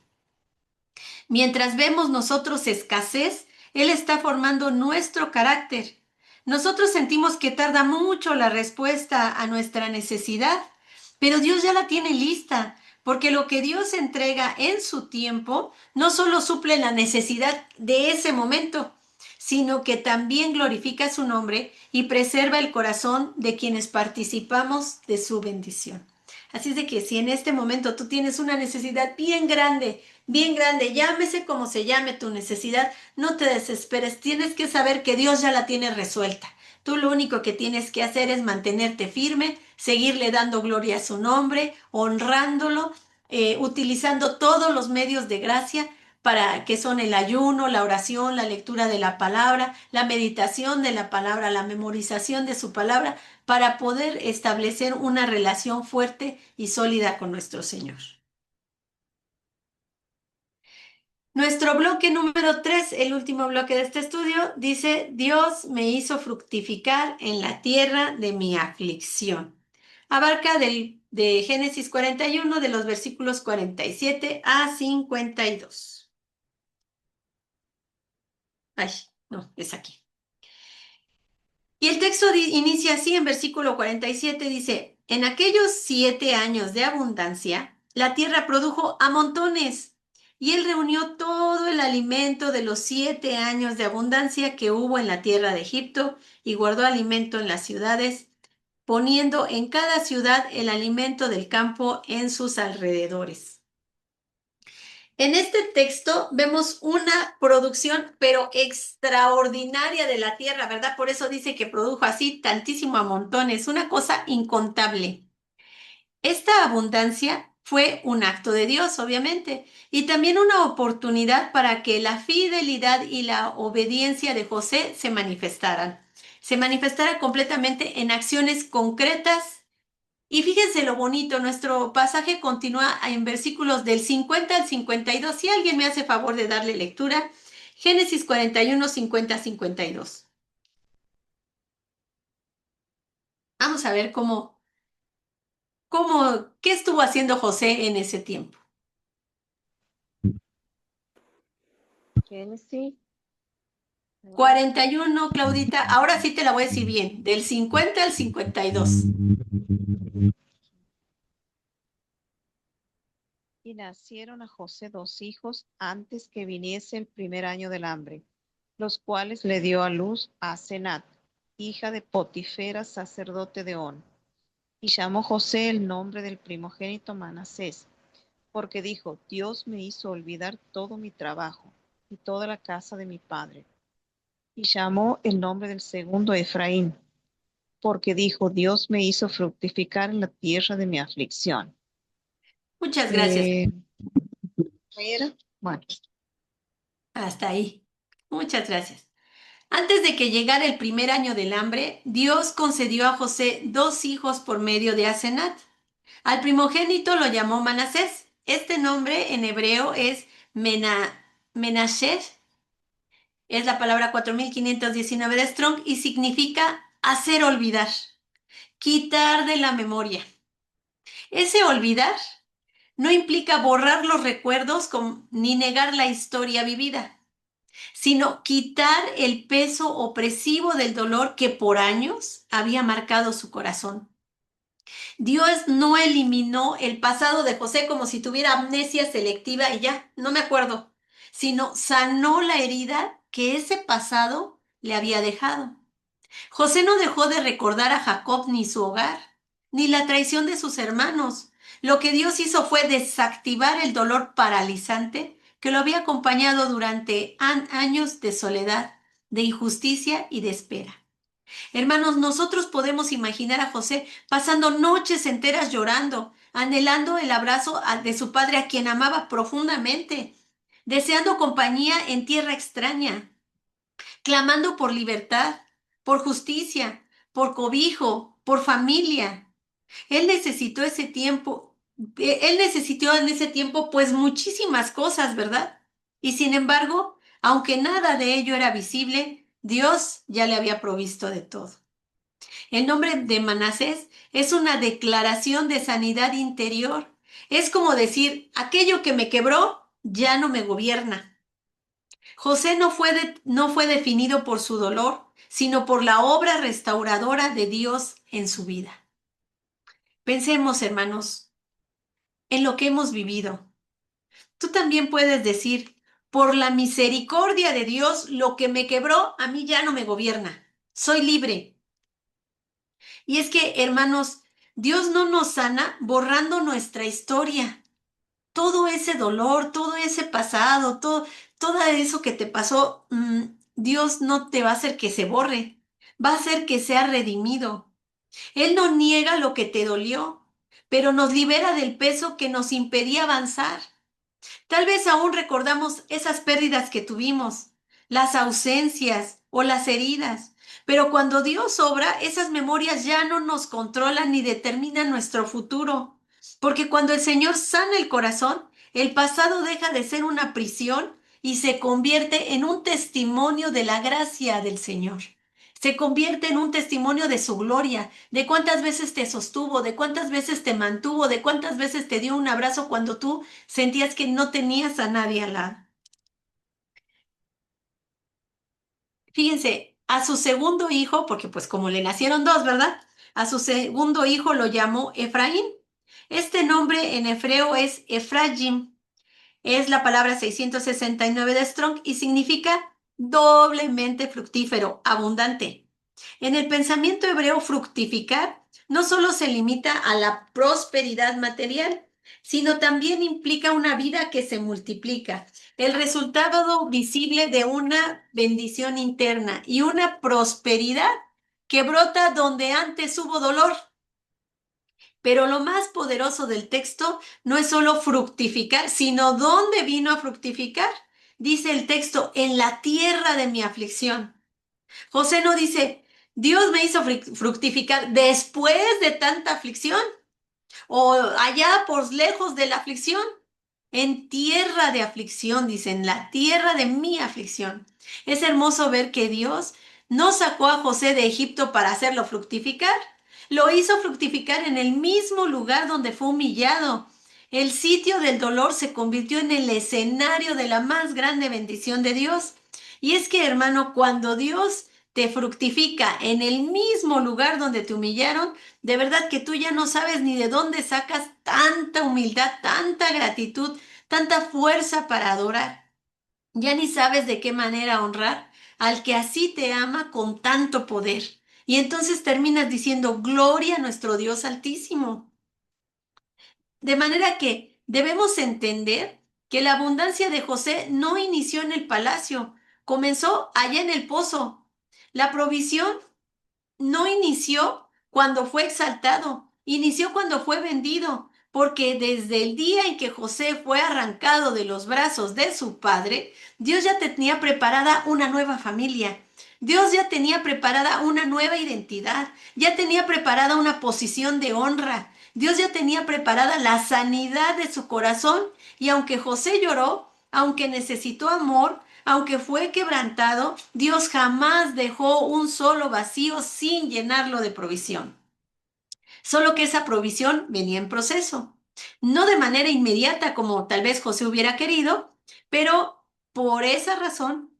Mientras vemos nosotros escasez, Él está formando nuestro carácter. Nosotros sentimos que tarda mucho la respuesta a nuestra necesidad, pero Dios ya la tiene lista, porque lo que Dios entrega en su tiempo no solo suple la necesidad de ese momento, sino que también glorifica su nombre y preserva el corazón de quienes participamos de su bendición. Así es de que si en este momento tú tienes una necesidad bien grande, llámese como se llame tu necesidad, no te desesperes, tienes que saber que Dios ya la tiene resuelta. Tú lo único que tienes que hacer es mantenerte firme, seguirle dando gloria a su nombre, honrándolo, utilizando todos los medios de gracia para que son el ayuno, la oración, la lectura de la palabra, la meditación de la palabra, la memorización de su palabra, para poder establecer una relación fuerte y sólida con nuestro Señor. Nuestro bloque número 3, el último bloque de este estudio, dice: Dios me hizo fructificar en la tierra de mi aflicción. Abarca de Génesis 41, de los versículos 47 a 52. Ay, no, es aquí. Y el texto inicia así en versículo 47, dice: en aquellos 7 años de abundancia, la tierra produjo a montones, y él reunió todo el alimento de los 7 años de abundancia que hubo en la tierra de Egipto, y guardó alimento en las ciudades, poniendo en cada ciudad el alimento del campo en sus alrededores. En este texto vemos una producción, pero extraordinaria de la tierra, ¿verdad? Por eso dice que produjo así tantísimo a montones, una cosa incontable. Esta abundancia fue un acto de Dios, obviamente, y también una oportunidad para que la fidelidad y la obediencia de José se manifestara completamente en acciones concretas. Y fíjense lo bonito, nuestro pasaje continúa en versículos del 50 al 52. Si alguien me hace favor de darle lectura, Génesis 41, 50, 52. Vamos a ver qué estuvo haciendo José en ese tiempo. Génesis 41, Claudita, ahora sí te la voy a decir bien, del 50 al 52. Y nacieron a José 2 hijos antes que viniese el primer año del hambre, los cuales le dio a luz a Asenat, hija de Potifera, sacerdote de On. Y llamó José el nombre del primogénito Manasés, porque dijo: Dios me hizo olvidar todo mi trabajo y toda la casa de mi padre. Y llamó el nombre del segundo Efraín, porque dijo: Dios me hizo fructificar en la tierra de mi aflicción. Muchas gracias. Bueno, Hasta ahí. Muchas gracias. Antes de que llegara el primer año del hambre, Dios concedió a José 2 hijos por medio de Asenat. Al primogénito lo llamó Manasés. Este nombre en hebreo es Menashe, es la palabra 4519 de Strong y significa hacer olvidar, quitar de la memoria. Ese olvidar no implica borrar los recuerdos ni negar la historia vivida, sino quitar el peso opresivo del dolor que por años había marcado su corazón. Dios no eliminó el pasado de José como si tuviera amnesia selectiva y ya, no me acuerdo, sino sanó la herida que ese pasado le había dejado. José no dejó de recordar a Jacob ni su hogar, ni la traición de sus hermanos. Lo que Dios hizo fue desactivar el dolor paralizante que lo había acompañado durante años de soledad, de injusticia y de espera. Hermanos, nosotros podemos imaginar a José pasando noches enteras llorando, anhelando el abrazo de su padre a quien amaba profundamente, deseando compañía en tierra extraña, clamando por libertad, por justicia, por cobijo, por familia. Él necesitó ese tiempo, él necesitó en ese tiempo pues muchísimas cosas, ¿verdad? Y sin embargo, aunque nada de ello era visible, Dios ya le había provisto de todo. El nombre de Manasés es una declaración de sanidad interior. Es como decir, aquello que me quebró ya no me gobierna. José no fue definido por su dolor, sino por la obra restauradora de Dios en su vida. Pensemos, hermanos, en lo que hemos vivido. Tú también puedes decir, por la misericordia de Dios, lo que me quebró a mí ya no me gobierna. Soy libre. Y es que, hermanos, Dios no nos sana borrando nuestra historia. Todo ese dolor, todo ese pasado, todo eso que te pasó, Dios no te va a hacer que se borre. Va a hacer que sea redimido. Él no niega lo que te dolió, pero nos libera del peso que nos impedía avanzar. Tal vez aún recordamos esas pérdidas que tuvimos, las ausencias o las heridas, pero cuando Dios obra, esas memorias ya no nos controlan ni determinan nuestro futuro, porque cuando el Señor sana el corazón, el pasado deja de ser una prisión y se convierte en un testimonio de la gracia del Señor. Se convierte en un testimonio de su gloria, de cuántas veces te sostuvo, de cuántas veces te mantuvo, de cuántas veces te dio un abrazo cuando tú sentías que no tenías a nadie al lado. Fíjense, a su segundo hijo, porque pues como le nacieron dos, ¿verdad? A su segundo hijo lo llamó Efraín. Este nombre en hebreo es Efraim. Es la palabra 669 de Strong y significa doblemente fructífero, abundante. En el pensamiento hebreo, fructificar no solo se limita a la prosperidad material, sino también implica una vida que se multiplica, el resultado visible de una bendición interna y una prosperidad que brota donde antes hubo dolor. Pero lo más poderoso del texto no es solo fructificar, sino dónde vino a fructificar. Dice el texto, en la tierra de mi aflicción. José no dice, Dios me hizo fructificar después de tanta aflicción o allá por lejos de la aflicción. En tierra de aflicción, dice, en la tierra de mi aflicción. Es hermoso ver que Dios no sacó a José de Egipto para hacerlo fructificar. Lo hizo fructificar en el mismo lugar donde fue humillado. El sitio del dolor se convirtió en el escenario de la más grande bendición de Dios. Y es que, hermano, cuando Dios te fructifica en el mismo lugar donde te humillaron, de verdad que tú ya no sabes ni de dónde sacas tanta humildad, tanta gratitud, tanta fuerza para adorar. Ya ni sabes de qué manera honrar al que así te ama con tanto poder. Y entonces terminas diciendo, gloria a nuestro Dios altísimo. De manera que debemos entender que la abundancia de José no inició en el palacio, comenzó allá en el pozo. La provisión no inició cuando fue exaltado, inició cuando fue vendido, porque desde el día en que José fue arrancado de los brazos de su padre, Dios ya tenía preparada una nueva familia. Dios ya tenía preparada una nueva identidad, ya tenía preparada una posición de honra, Dios ya tenía preparada la sanidad de su corazón y aunque José lloró, aunque necesitó amor, aunque fue quebrantado, Dios jamás dejó un solo vacío sin llenarlo de provisión. Solo que esa provisión venía en proceso. No de manera inmediata como tal vez José hubiera querido, pero por esa razón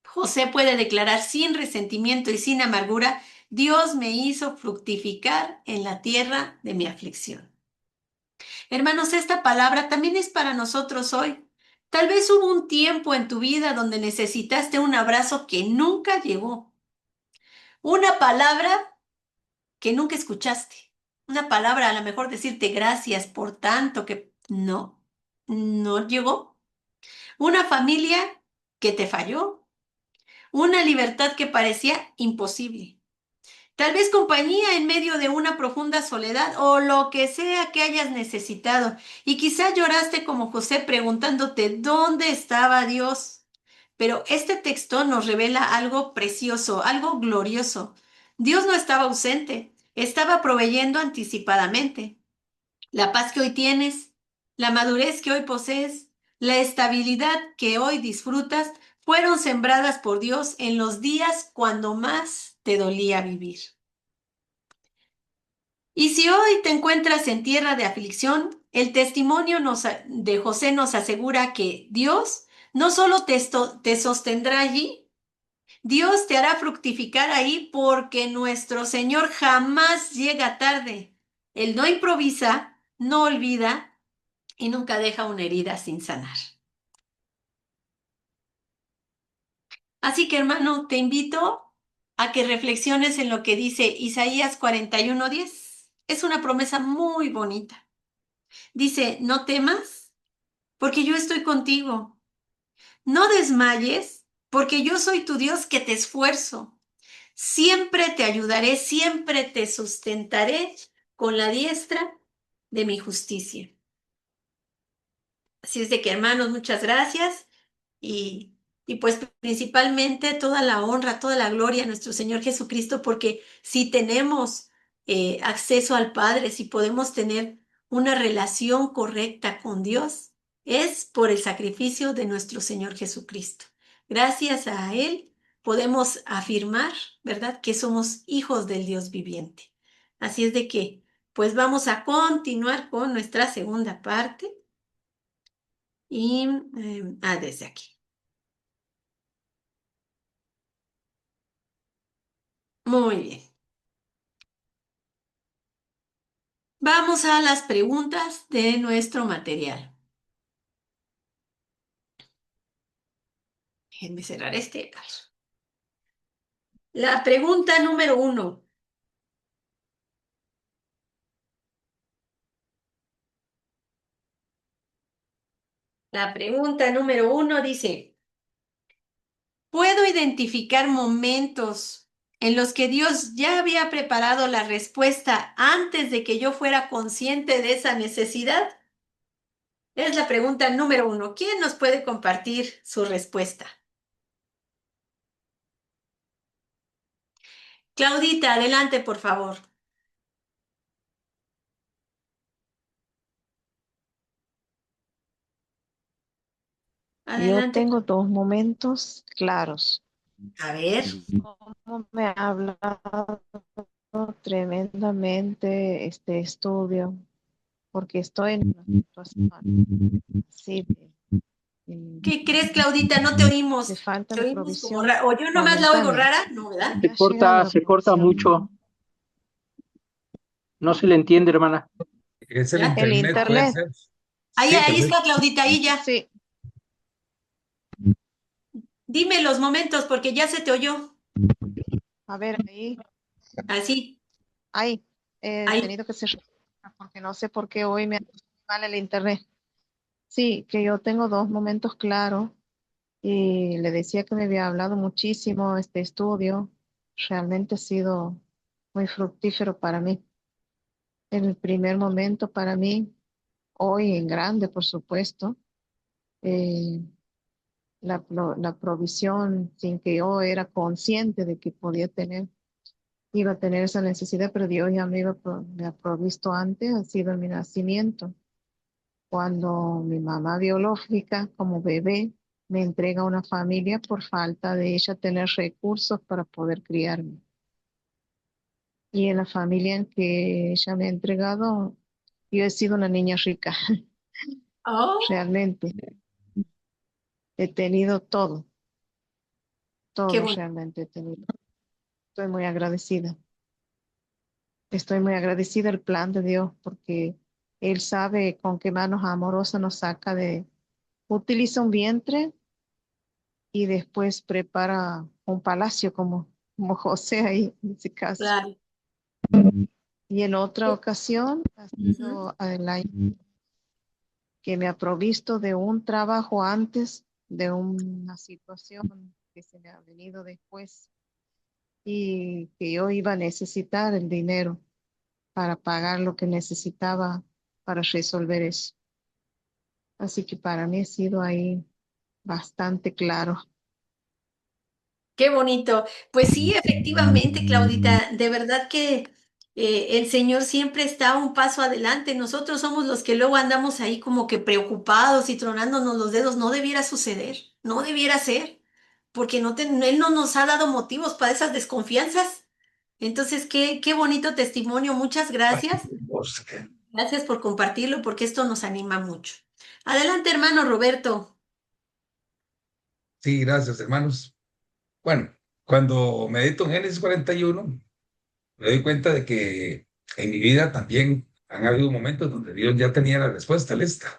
José puede declarar sin resentimiento y sin amargura, Dios me hizo fructificar en la tierra de mi aflicción. Hermanos, esta palabra también es para nosotros hoy. Tal vez hubo un tiempo en tu vida donde necesitaste un abrazo que nunca llegó, una palabra que nunca escuchaste, una palabra a lo mejor decirte gracias por tanto que no llegó, una familia que te falló, una libertad que parecía imposible. Tal vez compañía en medio de una profunda soledad o lo que sea que hayas necesitado. Y quizá lloraste como José preguntándote dónde estaba Dios. Pero este texto nos revela algo precioso, algo glorioso. Dios no estaba ausente, estaba proveyendo anticipadamente. La paz que hoy tienes, la madurez que hoy posees, la estabilidad que hoy disfrutas, fueron sembradas por Dios en los días cuando más te dolía vivir. Y si hoy te encuentras en tierra de aflicción, el testimonio de José nos asegura que Dios no solo te sostendrá allí, Dios te hará fructificar ahí porque nuestro Señor jamás llega tarde. Él no improvisa, no olvida y nunca deja una herida sin sanar. Así que, hermano, te invito a que reflexiones en lo que dice Isaías 41:10. Es una promesa muy bonita. Dice, no temas, porque yo estoy contigo. No desmayes, porque yo soy tu Dios que te esfuerzo. Siempre te ayudaré, siempre te sustentaré con la diestra de mi justicia. Así es de que, hermanos, muchas gracias y, y pues principalmente toda la honra, toda la gloria a nuestro Señor Jesucristo, porque si tenemos acceso al Padre, si podemos tener una relación correcta con Dios, es por el sacrificio de nuestro Señor Jesucristo. Gracias a Él podemos afirmar, ¿verdad?, que somos hijos del Dios viviente. Así es de que, pues vamos a continuar con nuestra segunda parte y desde aquí. Muy bien. Vamos a las preguntas de nuestro material. Déjenme cerrar este caso. La pregunta número 1. La pregunta número 1 dice, ¿puedo identificar momentos en los que Dios ya había preparado la respuesta antes de que yo fuera consciente de esa necesidad? Es la pregunta número 1. ¿Quién nos puede compartir su respuesta? Claudita, adelante, por favor. Yo Adelante. tengo dos momentos claros. A ver. Cómo me ha hablado tremendamente este estudio, porque estoy en una situación así ¿Qué crees, Claudita? No te de oímos. falta Te de oímos como provisión raro. O yo nomás la oigo momentánea. rara, ¿no, verdad? Me ha llegado la Se corta provisión. mucho. No se le entiende, hermana. Es el ¿Ya? El internet, puede internet, ser. Ahí, Sí, ahí tal vez. está, Claudita, ahí ya. sí. Dime los momentos porque ya se te oyó. A ver, Así, ahí. He ahí. tenido que cerrar porque no sé por qué hoy me mal el internet. Sí, que yo tengo dos momentos claros y le decía que me había hablado muchísimo este estudio. Realmente ha sido muy fructífero para mí. El primer momento para mí, hoy en grande, por supuesto, eh, la provisión sin que yo era consciente de que podía tener, iba a tener esa necesidad, pero Dios ya me ha provisto antes, ha sido mi nacimiento. Cuando mi mamá biológica, como bebé, me entrega a una familia por falta de ella tener recursos para poder criarme. Y en la familia en que ella me ha entregado, yo he sido una niña rica, Oh, realmente. He tenido todo, qué todo bueno. realmente he tenido. Estoy muy agradecida. Estoy muy agradecida al plan de Dios porque Él sabe con qué manos amorosas nos saca utiliza un vientre y después prepara un palacio como José ahí en ese caso. Claro. Y en otra ocasión ha Ujú. sido el año que me ha provisto de un trabajo antes de una situación que se me ha venido después. y que yo iba a necesitar el dinero para pagar lo que necesitaba para resolver eso. Así que para mí ha sido ahí bastante claro. Qué bonito. Pues sí, efectivamente, Claudita, de verdad que el Señor siempre está un paso adelante. Nosotros somos los que luego andamos ahí como que preocupados y tronándonos los dedos. No debiera suceder, no debiera ser, porque Él no nos ha dado motivos para esas desconfianzas. Entonces, qué bonito testimonio. Muchas gracias. Gracias por compartirlo, porque esto nos anima mucho. Adelante, hermano Roberto. Sí, gracias, hermanos. Bueno, cuando medito en Génesis 41, me doy cuenta de que en mi vida también han habido momentos donde Dios ya tenía la respuesta lista,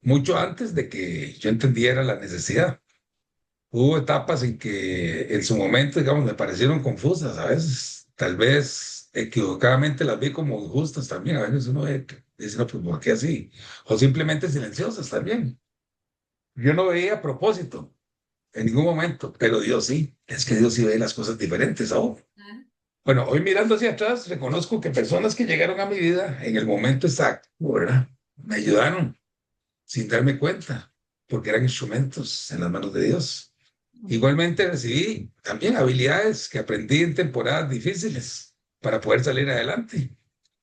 mucho antes de que yo entendiera la necesidad. Hubo etapas en que en su momento, digamos, me parecieron confusas, a veces, tal vez equivocadamente las vi como injustas también, a veces uno dice, no, pues, ¿por qué así? O simplemente silenciosas también. Yo no veía propósito en ningún momento, pero Dios sí, es que Dios sí ve las cosas diferentes aún. Bueno, hoy mirando hacia atrás, reconozco que personas que llegaron a mi vida en el momento exacto, ¿verdad? Me ayudaron sin darme cuenta, porque eran instrumentos en las manos de Dios. Igualmente recibí también habilidades que aprendí en temporadas difíciles para poder salir adelante.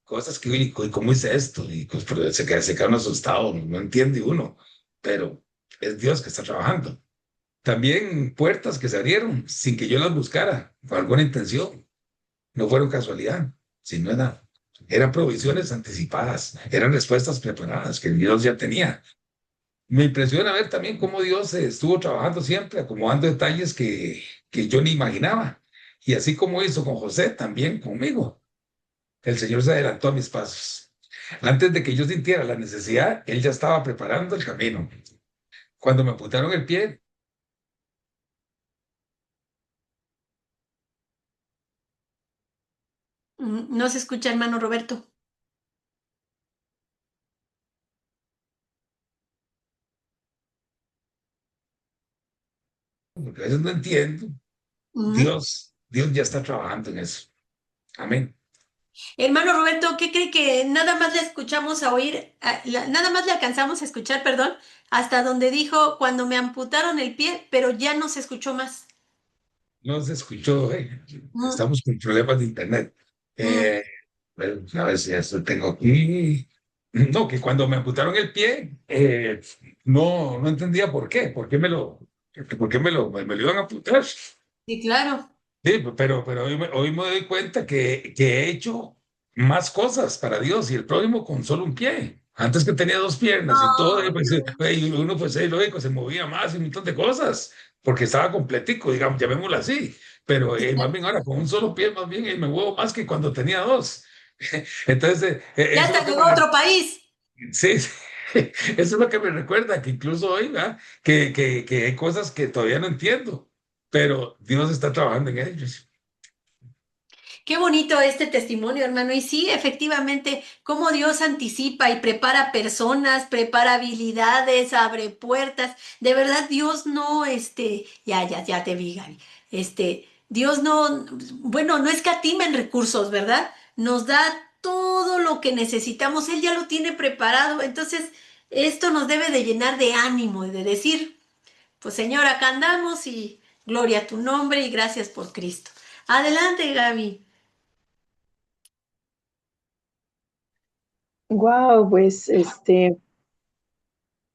Cosas que, uy, ¿cómo hice esto? Y pues, pero se queda uno asustado, no entiende uno, pero es Dios que está trabajando. También puertas que se abrieron sin que yo las buscara, con alguna intención. No fueron casualidad, sino eran provisiones anticipadas, eran respuestas preparadas que Dios ya tenía. Me impresiona ver también cómo Dios estuvo trabajando siempre, acomodando detalles que yo ni imaginaba. Y así como hizo con José, también conmigo. El Señor se adelantó a mis pasos. Antes de que yo sintiera la necesidad, Él ya estaba preparando el camino. Cuando me apuntaron el pie, No se escucha, hermano Roberto. porque a veces no entiendo, Ujú. Dios ya está trabajando en eso. Amén. Hermano Roberto, ¿qué cree que nada más le escuchamos a oír, nada más le alcanzamos a escuchar, perdón, hasta donde dijo cuando me amputaron el pie, pero ya no se escuchó más? No se escuchó, Mm, estamos con problemas de internet. mm. Eh, bueno, a ver si esto tengo aquí. No, que cuando me amputaron el pie, no entendía por qué me lo iban a amputar. Sí, claro. Sí, pero hoy me doy cuenta que he hecho más cosas para Dios y el prójimo con solo un pie. Antes que tenía dos piernas y todo, Ay, pues, y uno pues lógico, se movía más y un montón de cosas, porque estaba completico, digamos, llamémoslo así. Pero más bien ahora con un solo pie, más bien me muevo más que cuando tenía dos. Entonces, ya eso es lo hasta que llegó a otro país. sí, sí, eso es lo que me recuerda, que incluso hoy, ¿verdad? Que hay cosas que todavía no entiendo, pero Dios está trabajando en ellos. Qué bonito este testimonio, hermano. Y sí, efectivamente, cómo Dios anticipa y prepara personas, prepara habilidades, abre puertas. De verdad, Dios no, ya te vi, Gaby. Dios no, bueno, no escatima en recursos, ¿verdad? Nos da todo lo que necesitamos. Él ya lo tiene preparado. Entonces, esto nos debe de llenar de ánimo y de decir, pues Señor, acá andamos y gloria a tu nombre y gracias por Cristo. Adelante, Gaby. Wow, pues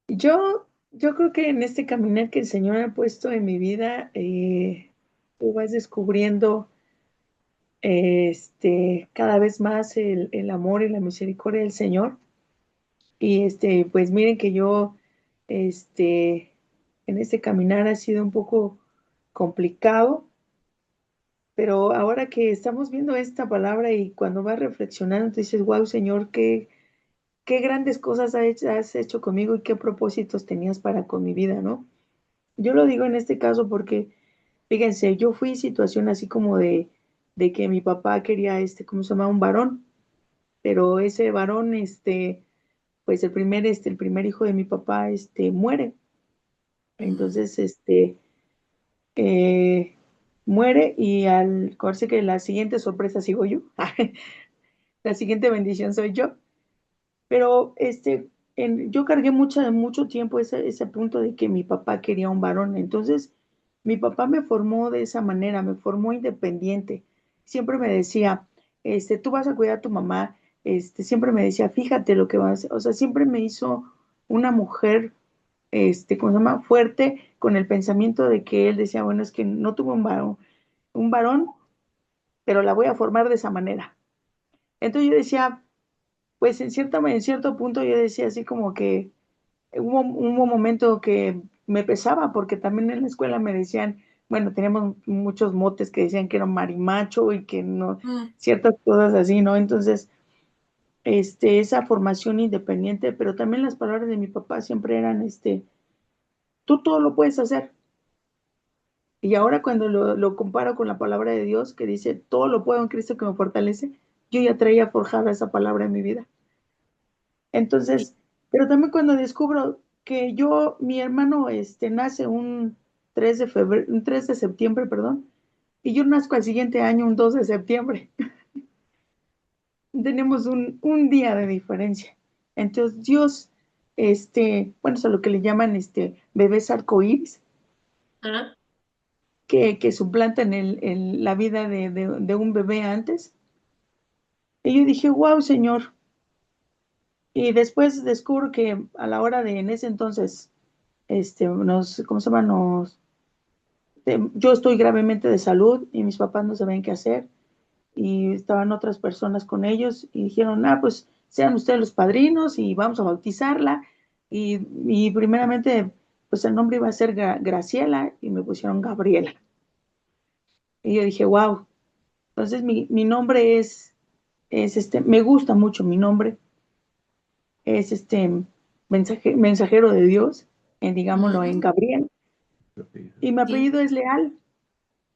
yo creo que en este caminar que el Señor ha puesto en mi vida, tú vas descubriendo cada vez más el amor y la misericordia del Señor. Y pues miren que yo este, en este caminar ha sido un poco complicado, pero ahora que estamos viendo esta palabra y cuando vas reflexionando, dices, wow, Señor, qué grandes cosas has hecho conmigo y qué propósitos tenías para con mi vida, ¿no? Yo lo digo en este caso porque, fíjense, yo fui situación así como de que mi papá quería, ¿cómo se llama? Un varón, pero ese varón, pues el primer hijo de mi papá, muere. Mm. Entonces, eh, muere y parece que la siguiente sorpresa sigo yo. La siguiente bendición soy yo. Pero yo cargué mucho tiempo ese punto de que mi papá quería un varón. Entonces, mi papá me formó de esa manera, me formó independiente. Siempre me decía, tú vas a cuidar a tu mamá. Siempre me decía, fíjate lo que vas a hacer. O sea, siempre me hizo una mujer, ¿cómo se llama? Fuerte, con el pensamiento de que él decía, bueno, es que no tuvo un varón, pero la voy a formar de esa manera. Entonces yo decía, pues en cierto punto yo decía así como que hubo un momento que me pesaba porque también en la escuela me decían, bueno, teníamos muchos motes que decían que era marimacho y que no, Mm. ciertas cosas así, ¿no? Entonces, esa formación independiente, pero también las palabras de mi papá siempre eran, tú todo lo puedes hacer. Y ahora cuando lo comparo con la palabra de Dios que dice, todo lo puedo en Cristo que me fortalece, yo ya traía forjada esa palabra en mi vida. Entonces, pero también cuando descubro que mi hermano, nace un 3 de febrero, un 3 de septiembre, perdón, y yo nazco al siguiente año, un 2 de septiembre. Tenemos un día de diferencia. Entonces, Dios, bueno, es a lo que le llaman, bebés arcoíris, Ah, que suplantan la vida de un bebé antes. Y yo dije, wow, Señor. Y después descubro que a la hora en ese entonces, ¿cómo se llama? Yo estoy gravemente de salud y mis papás no sabían qué hacer y estaban otras personas con ellos y dijeron, pues sean ustedes los padrinos y vamos a bautizarla y primeramente pues el nombre iba a ser Graciela y me pusieron Gabriela. Y yo dije, wow, entonces mi nombre me gusta mucho mi nombre, es mensajero de Dios, digámoslo en mm. Gabriel, y mi Sí. apellido es Leal.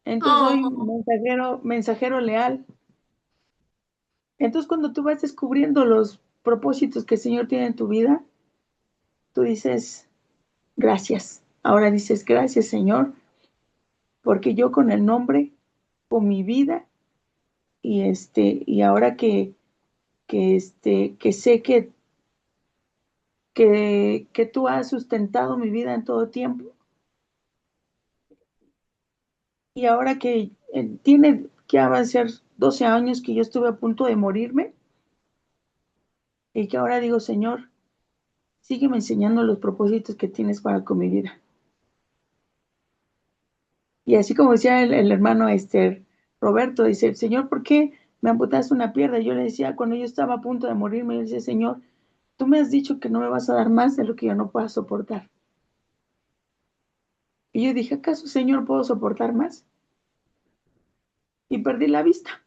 Entonces soy Oh, mensajero leal. Entonces cuando tú vas descubriendo los propósitos que el Señor tiene en tu vida, tú dices, gracias. Ahora dices, gracias Señor, porque yo con el nombre, con mi vida, y ahora que sé que tú has sustentado mi vida en todo tiempo, y ahora que tiene que avanzar 12 años que yo estuve a punto de morirme, y que ahora digo, Señor, sígueme enseñando los propósitos que tienes para con mi vida. Y así como decía el hermano Roberto, dice, Señor, ¿por qué me amputaste una pierna? Yo le decía, cuando yo estaba a punto de morirme, yo le decía, Señor, tú me has dicho que no me vas a dar más de lo que yo no pueda soportar. Y yo dije, ¿acaso, Señor, puedo soportar más? Y perdí la vista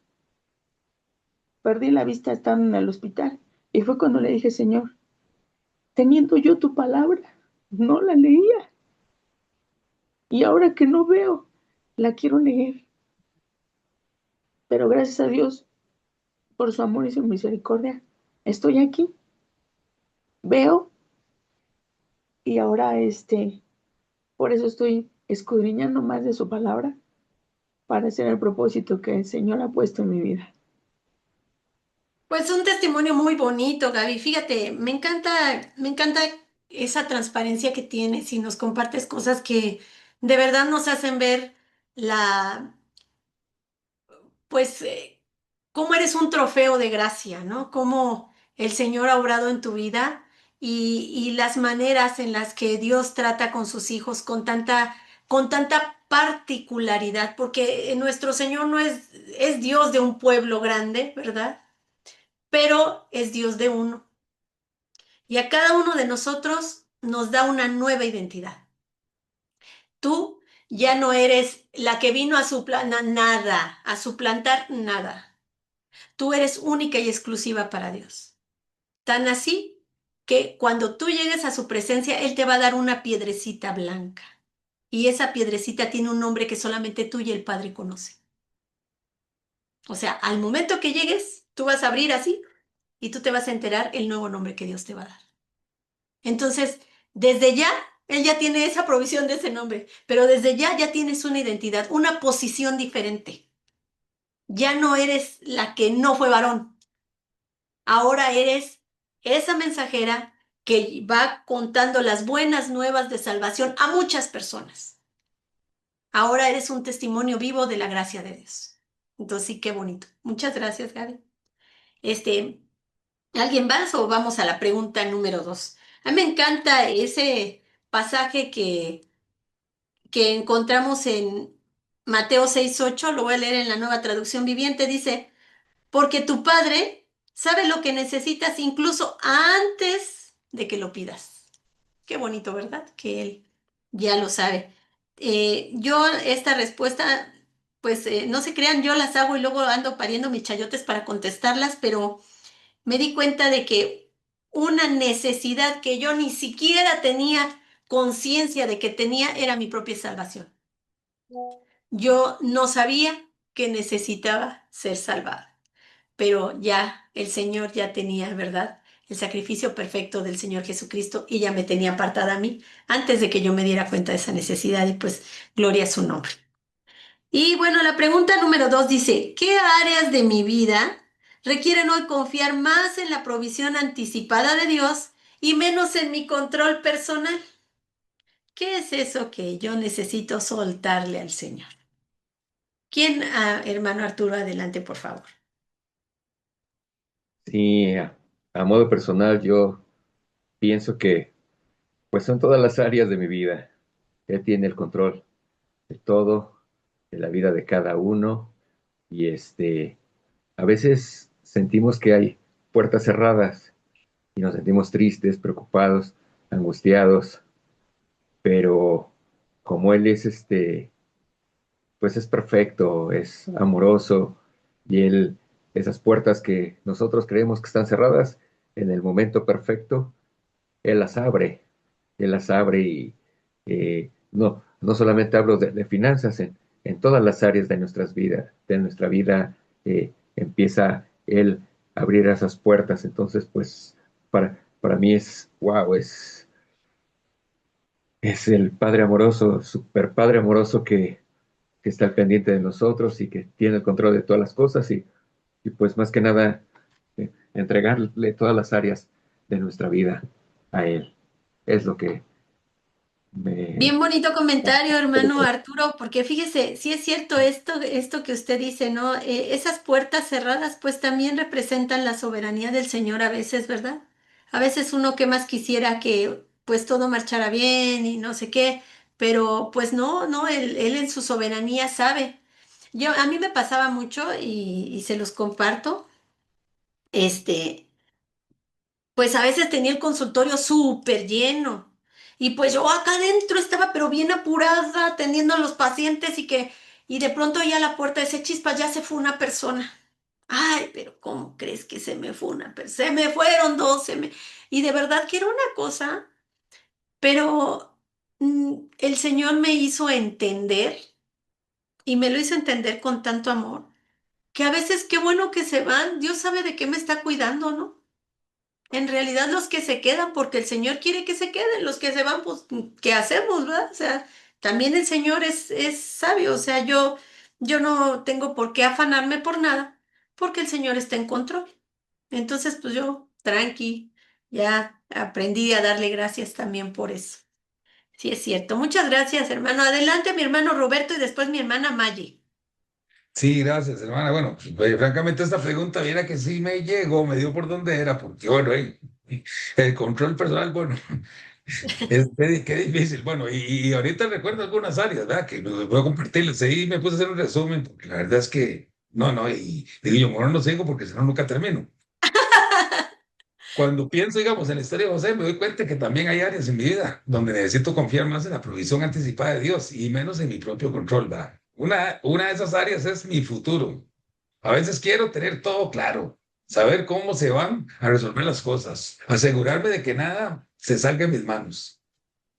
estando en el hospital. Y fue cuando le dije, Señor, teniendo yo tu palabra, no la leía. Y ahora que no veo, la quiero leer. Pero gracias a Dios, por su amor y su misericordia, estoy aquí, veo y ahora por eso estoy escudriñando más de su palabra para hacer el propósito que el Señor ha puesto en mi vida. Pues un testimonio muy bonito, Gaby. Fíjate, me encanta esa transparencia que tienes y nos compartes cosas que de verdad nos hacen ver la, pues, cómo eres un trofeo de gracia, ¿no? Cómo el Señor ha obrado en tu vida y las maneras en las que Dios trata con sus hijos con tanta particularidad, porque nuestro Señor no es Dios de un pueblo grande, ¿verdad? Pero es Dios de uno. Y a cada uno de nosotros nos da una nueva identidad. Tú ya no eres la que vino a suplantar nada, a suplantar nada. Tú eres única y exclusiva para Dios. Tan así que cuando tú llegues a su presencia, Él te va a dar una piedrecita blanca. Y esa piedrecita tiene un nombre que solamente tú y el Padre conocen. O sea, al momento que llegues, tú vas a abrir así y tú te vas a enterar el nuevo nombre que Dios te va a dar. Entonces, desde ya Él ya tiene esa provisión de ese nombre, pero desde ya tienes una identidad, una posición diferente. Ya no eres la que no fue varón. Ahora eres esa mensajera que va contando las buenas nuevas de salvación a muchas personas. Ahora eres un testimonio vivo de la gracia de Dios. Entonces sí, qué bonito. Muchas gracias, Gaby. Este, ¿Alguien más o vamos a la pregunta número 2? A mí me encanta ese pasaje que encontramos en Mateo 6:8, lo voy a leer en la Nueva Traducción Viviente, dice, porque tu Padre sabe lo que necesitas incluso antes de que lo pidas. Qué bonito, ¿verdad? Que Él ya lo sabe. Yo esta respuesta, pues no se crean, yo las hago y luego ando pariendo mis chayotes para contestarlas, pero me di cuenta de que una necesidad que yo ni siquiera tenía conciencia de que tenía era mi propia salvación. Yo no sabía que necesitaba ser salvada, pero ya el Señor ya tenía, ¿verdad? El sacrificio perfecto del Señor Jesucristo y ya me tenía apartada a mí antes de que yo me diera cuenta de esa necesidad y pues gloria a su nombre. Y bueno, la pregunta número 2 dice, ¿qué áreas de mi vida requieren hoy confiar más en la provisión anticipada de Dios y menos en mi control personal? ¿Qué es eso que yo necesito soltarle al Señor? ¿Quién, hermano Arturo, adelante, por favor? Sí, a modo personal, yo pienso que pues son todas las áreas de mi vida. Él tiene el control de todo, de la vida de cada uno, y a veces sentimos que hay puertas cerradas y nos sentimos tristes, preocupados, angustiados, pero como Él es pues es perfecto, es amoroso, y Él, esas puertas que nosotros creemos que están cerradas, en el momento perfecto, Él las abre. Él las abre y no solamente hablo de finanzas, en todas las áreas de nuestras vidas, de nuestra vida, empieza Él a abrir esas puertas. Entonces, pues, para mí es, wow, es el Padre amoroso, super Padre amoroso que está al pendiente de nosotros y que tiene el control de todas las cosas y pues más que nada entregarle todas las áreas de nuestra vida a Él. Es lo que me... Bien bonito comentario, hermano Arturo, porque fíjese, sí es cierto esto que usted dice, ¿no? Esas puertas cerradas pues también representan la soberanía del Señor a veces, ¿verdad? A veces uno que más quisiera que pues todo marchara bien y no sé qué, pero pues no, él en su soberanía sabe. A mí me pasaba mucho y se los comparto, este, pues a veces tenía el consultorio súper lleno. Y pues yo acá adentro estaba pero bien apurada atendiendo a los pacientes y de pronto ya a la puerta de ese chispa ya se fue una persona. Ay, pero ¿cómo crees que se me fue una persona? Se me fueron dos, y de verdad que era una cosa, pero el Señor me hizo entender y me lo hizo entender con tanto amor, que a veces qué bueno que se van, Dios sabe de qué me está cuidando, ¿no? En realidad los que se quedan, porque el Señor quiere que se queden, los que se van, pues, ¿qué hacemos, verdad? O sea, también el Señor es sabio, o sea, yo no tengo por qué afanarme por nada, porque el Señor está en control. Entonces, pues yo, tranqui, ya aprendí a darle gracias también por eso. Sí, es cierto. Muchas gracias, hermano. Adelante, mi hermano Roberto y después mi hermana Maggie. Sí, gracias, hermana. Bueno, pues, francamente esta pregunta, viera que sí me llegó, me dio por dónde era, porque bueno, el control personal, bueno, qué difícil. Bueno, y ahorita recuerdo algunas áreas, ¿verdad? Que voy a compartirles. Ahí me puse a hacer un resumen, porque la verdad es que, no, y digo yo, mejor no sigo porque si no nunca termino. Cuando pienso, digamos, en la historia de José, me doy cuenta que también hay áreas en mi vida donde necesito confiar más en la provisión anticipada de Dios y menos en mi propio control, ¿verdad? Una de esas áreas es mi futuro. A veces quiero tener todo claro, saber cómo se van a resolver las cosas, asegurarme de que nada se salga de mis manos.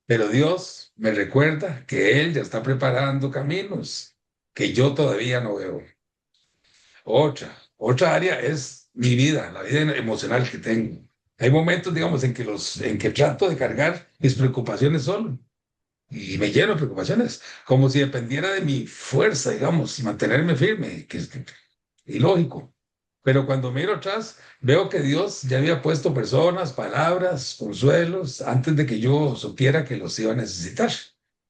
Pero Dios me recuerda que Él ya está preparando caminos que yo todavía no veo. Otra área es mi vida, la vida emocional que tengo. Hay momentos, digamos, en que trato de cargar mis preocupaciones solo y me lleno de preocupaciones, como si dependiera de mi fuerza, digamos, mantenerme firme, que es ilógico. Pero cuando miro atrás, veo que Dios ya había puesto personas, palabras, consuelos, antes de que yo supiera que los iba a necesitar.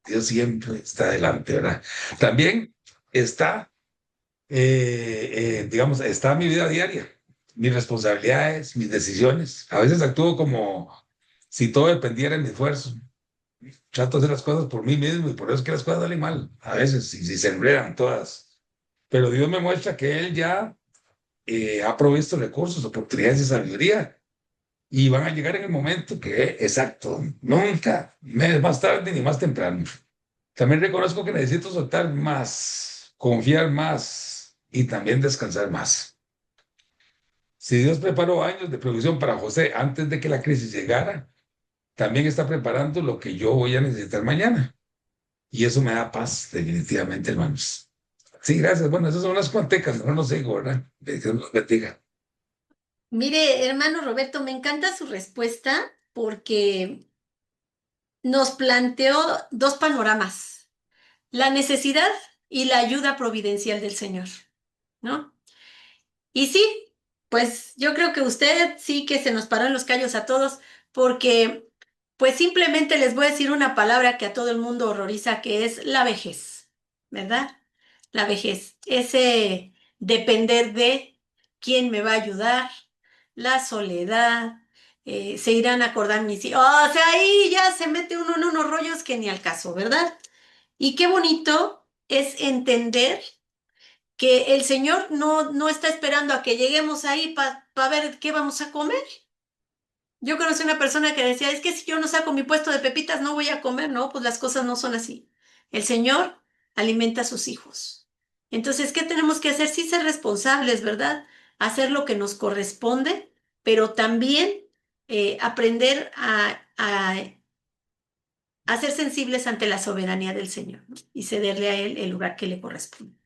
Dios siempre está adelante, ¿verdad? También está, digamos, está mi vida diaria, mis responsabilidades, mis decisiones. A veces actúo como si todo dependiera de mi esfuerzo. Trato de hacer las cosas por mí mismo y por eso es que las cosas salen mal. A veces, y se enredan todas. Pero Dios me muestra que Él ya ha provisto recursos, oportunidades y sabiduría. Y van a llegar en el momento que, exacto, nunca, más tarde ni más temprano. También reconozco que necesito soltar más, confiar más y también descansar más. Si Dios preparó años de provisión para José antes de que la crisis llegara, también está preparando lo que yo voy a necesitar mañana. Y eso me da paz, definitivamente, hermanos. Sí, gracias. Bueno, esas son las cuantecas, no sé, ¿verdad? Que Dios los bendiga. Mire, hermano Roberto, me encanta su respuesta porque nos planteó dos panoramas, la necesidad y la ayuda providencial del Señor, ¿no? Y sí, pues yo creo que usted sí que se nos paró en los callos a todos, porque pues simplemente les voy a decir una palabra que a todo el mundo horroriza, que es la vejez, ¿verdad? La vejez, ese depender de quién me va a ayudar, la soledad, se irán a acordar mis hijos, o sea, ahí ya se mete uno en unos rollos que ni al caso, ¿verdad? Y qué bonito es entender que el Señor no está esperando a que lleguemos ahí para ver qué vamos a comer. Yo conocí una persona que decía, es que si yo no saco mi puesto de pepitas no voy a comer, no, pues las cosas no son así. El Señor alimenta a sus hijos. Entonces, ¿qué tenemos que hacer? Sí ser responsables, ¿verdad? Hacer lo que nos corresponde, pero también aprender a ser sensibles ante la soberanía del Señor, ¿no? Y cederle a Él el lugar que le corresponde.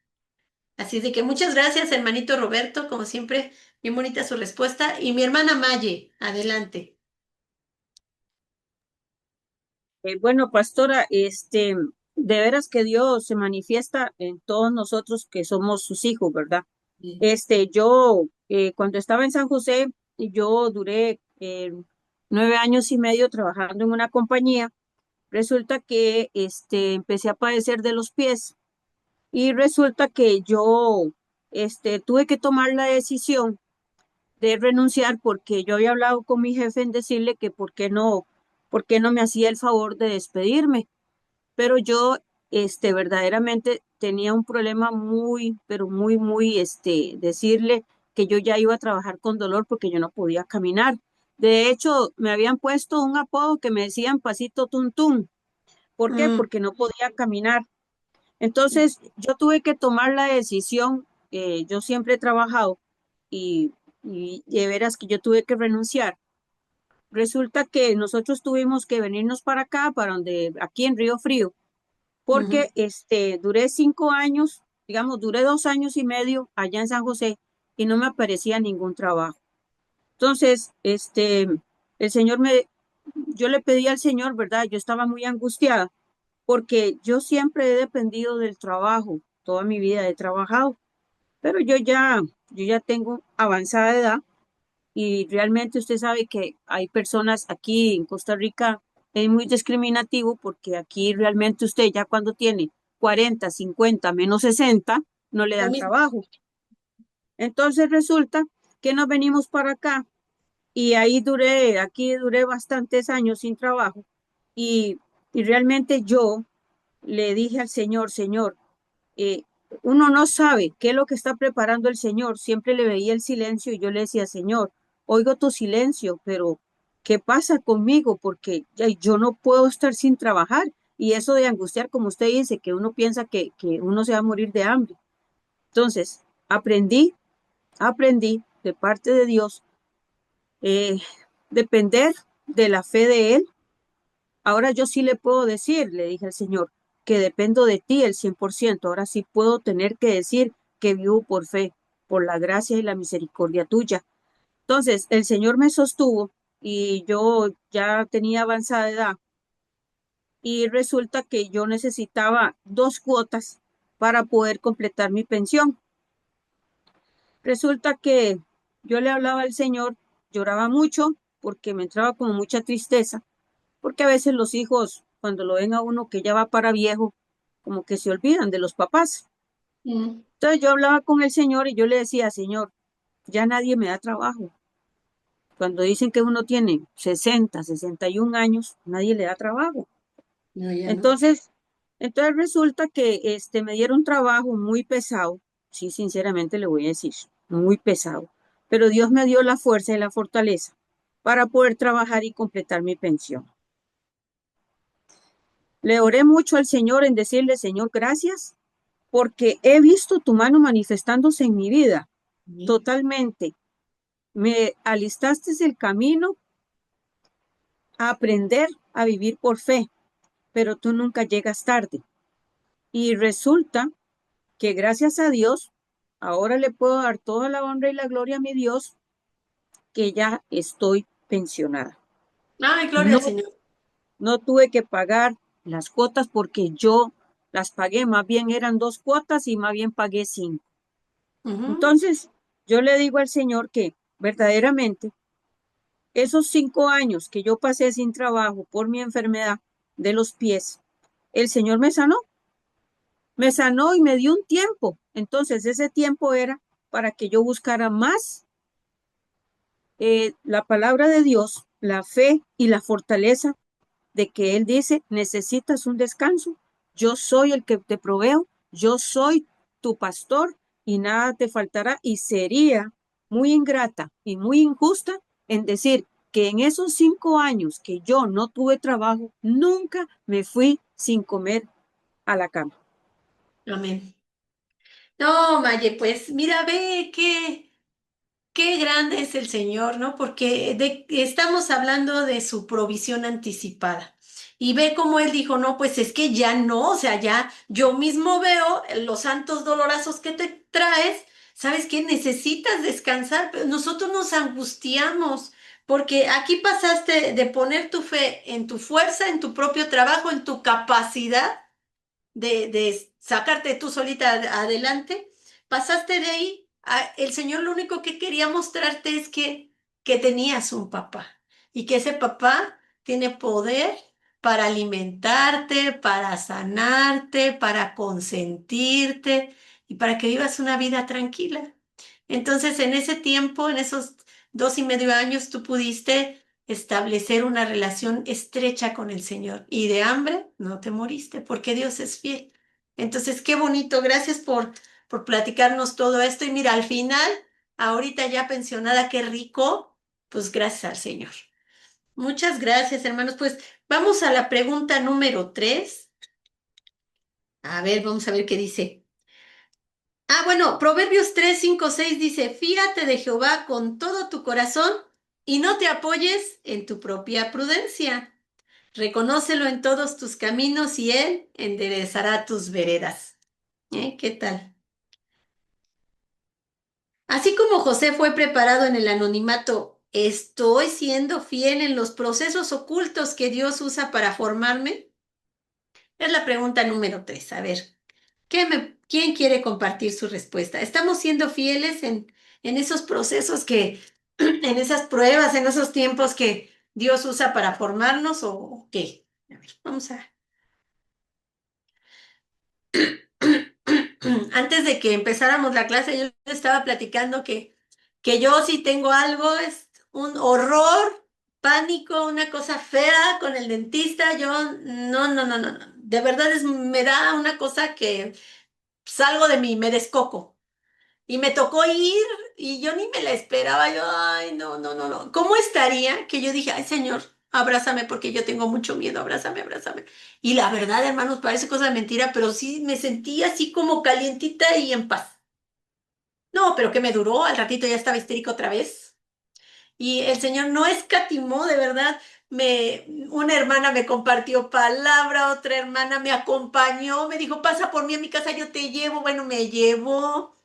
Así de que muchas gracias, hermanito Roberto, como siempre, bien bonita su respuesta. Y mi hermana Maye, adelante. Bueno, pastora, de veras que Dios se manifiesta en todos nosotros que somos sus hijos, ¿verdad? Sí. Yo, cuando estaba en San José, yo duré 9 años y medio trabajando en una compañía. Resulta que empecé a padecer de los pies y resulta que yo tuve que tomar la decisión de renunciar porque yo había hablado con mi jefe en decirle que por qué no me hacía el favor de despedirme. Pero yo verdaderamente tenía un problema muy, pero muy, muy, decirle que yo ya iba a trabajar con dolor porque yo no podía caminar. De hecho, me habían puesto un apodo que me decían Pasito Tuntún. ¿Por qué? Mm, Porque no podía caminar. Entonces, yo tuve que tomar la decisión. Yo siempre he trabajado y de veras que yo tuve que renunciar. Resulta que nosotros tuvimos que venirnos para acá, para donde, aquí en Río Frío, ujú. porque duré 5 años, digamos, duré 2 años y medio allá en San José y no me aparecía ningún trabajo. Entonces, el Señor yo le pedí al Señor, ¿verdad? Yo estaba muy angustiada porque yo siempre he dependido del trabajo, toda mi vida he trabajado, pero yo ya tengo avanzada edad y realmente usted sabe que hay personas aquí en Costa Rica, es muy discriminativo porque aquí realmente usted ya cuando tiene 40, 50, menos 60, no le Lo dan mismo. trabajo. Entonces resulta que nos venimos para acá y aquí duré bastantes años sin trabajo y, y realmente yo le dije al Señor, Señor, eh, uno no sabe qué es lo que está preparando el Señor. Siempre le veía el silencio y yo le decía, Señor, oigo tu silencio, pero ¿qué pasa conmigo? Porque ya, yo no puedo estar sin trabajar. Y eso de angustiar, como usted dice, que uno piensa que uno se va a morir de hambre. Entonces, aprendí de parte de Dios, eh, depender de la fe de Él. Ahora yo sí le puedo decir, le dije al Señor, que dependo de ti el 100%. Ahora sí puedo tener que decir que vivo por fe, por la gracia y la misericordia tuya. Entonces, el Señor me sostuvo y yo ya tenía avanzada edad y resulta que yo necesitaba 2 cuotas para poder completar mi pensión. Resulta que yo le hablaba al Señor, lloraba mucho porque me entraba como mucha tristeza, porque a veces los hijos, cuando lo ven a uno que ya va para viejo, como que se olvidan de los papás. Mm. Entonces yo hablaba con el Señor y yo le decía, Señor, ya nadie me da trabajo. Cuando dicen que uno tiene 60, 61 años, nadie le da trabajo. No, ya no. Entonces, entonces resulta que me dieron trabajo muy pesado, sí, sinceramente le voy a decir, muy pesado, pero Dios me dio la fuerza y la fortaleza para poder trabajar y completar mi pensión. Le oré mucho al Señor en decirle, Señor, gracias, porque he visto tu mano manifestándose en mi vida totalmente. Me alistaste el camino a aprender a vivir por fe, pero tú nunca llegas tarde. Y resulta que gracias a Dios, ahora le puedo dar toda la honra y la gloria a mi Dios, que ya estoy pensionada. Ay, gloria No, al Señor. no tuve que pagar las cuotas porque yo las pagué, más bien eran 2 cuotas y más bien pagué 5. Ujú. Entonces, yo le digo al Señor que verdaderamente esos 5 años que yo pasé sin trabajo por mi enfermedad de los pies, el Señor me sanó y me dio un tiempo. Entonces, ese tiempo era para que yo buscara más la palabra de Dios, la fe y la fortaleza de que Él dice, necesitas un descanso, yo soy el que te proveo, yo soy tu pastor y nada te faltará. Y sería muy ingrata y muy injusta en decir que en esos 5 años que yo no tuve trabajo, nunca me fui sin comer a la cama. Amén. No, Maye, pues mira, ve qué grande es el Señor, ¿no? Porque estamos hablando de su provisión anticipada. Y ve cómo Él dijo, no, pues es que ya no, o sea, ya yo mismo veo los santos dolorazos que te traes. ¿Sabes qué? Necesitas descansar, pero nosotros nos angustiamos. Porque aquí pasaste de poner tu fe en tu fuerza, en tu propio trabajo, en tu capacidad de sacarte tú solita adelante, pasaste de ahí. El Señor lo único que quería mostrarte es que tenías un papá y que ese papá tiene poder para alimentarte, para sanarte, para consentirte y para que vivas una vida tranquila. Entonces, en ese tiempo, en esos 2 y medio años, tú pudiste establecer una relación estrecha con el Señor y de hambre no te moriste porque Dios es fiel. Entonces, qué bonito. Gracias por platicarnos todo esto. Y mira, al final, ahorita ya pensionada, qué rico, pues gracias al Señor. Muchas gracias, hermanos. Pues vamos a la pregunta número 3. A ver, vamos a ver qué dice. Bueno, Proverbios 3, 5, 6 dice, fíate de Jehová con todo tu corazón y no te apoyes en tu propia prudencia. Reconócelo en todos tus caminos y Él enderezará tus veredas. ¿Qué tal? Así como José fue preparado en el anonimato, ¿estoy siendo fiel en los procesos ocultos que Dios usa para formarme? Es la pregunta número 3. A ver, ¿quién quiere compartir su respuesta? ¿Estamos siendo fieles en esos procesos en esas pruebas, en esos tiempos que Dios usa para formarnos o qué? A ver, vamos a... Antes de que empezáramos la clase, yo estaba platicando que yo sí tengo algo, es un horror, pánico, una cosa fea con el dentista. Yo, no, no, no, no, no. De verdad me da una cosa que salgo de mí, me descoco. Y me tocó ir y yo ni me la esperaba. Yo, ay, no, no, no, no. ¿Cómo estaría que yo dije, ay, Señor, abrázame porque yo tengo mucho miedo, abrázame, abrázame? Y la verdad, hermanos, parece cosa de mentira, pero sí me sentí así como calientita y en paz. No, pero que me duró, al ratito ya estaba histérico otra vez. Y el Señor no escatimó, de verdad. Una hermana me compartió palabra, otra hermana me acompañó, me dijo, pasa por mí a mi casa, yo te llevo. Bueno, me llevó.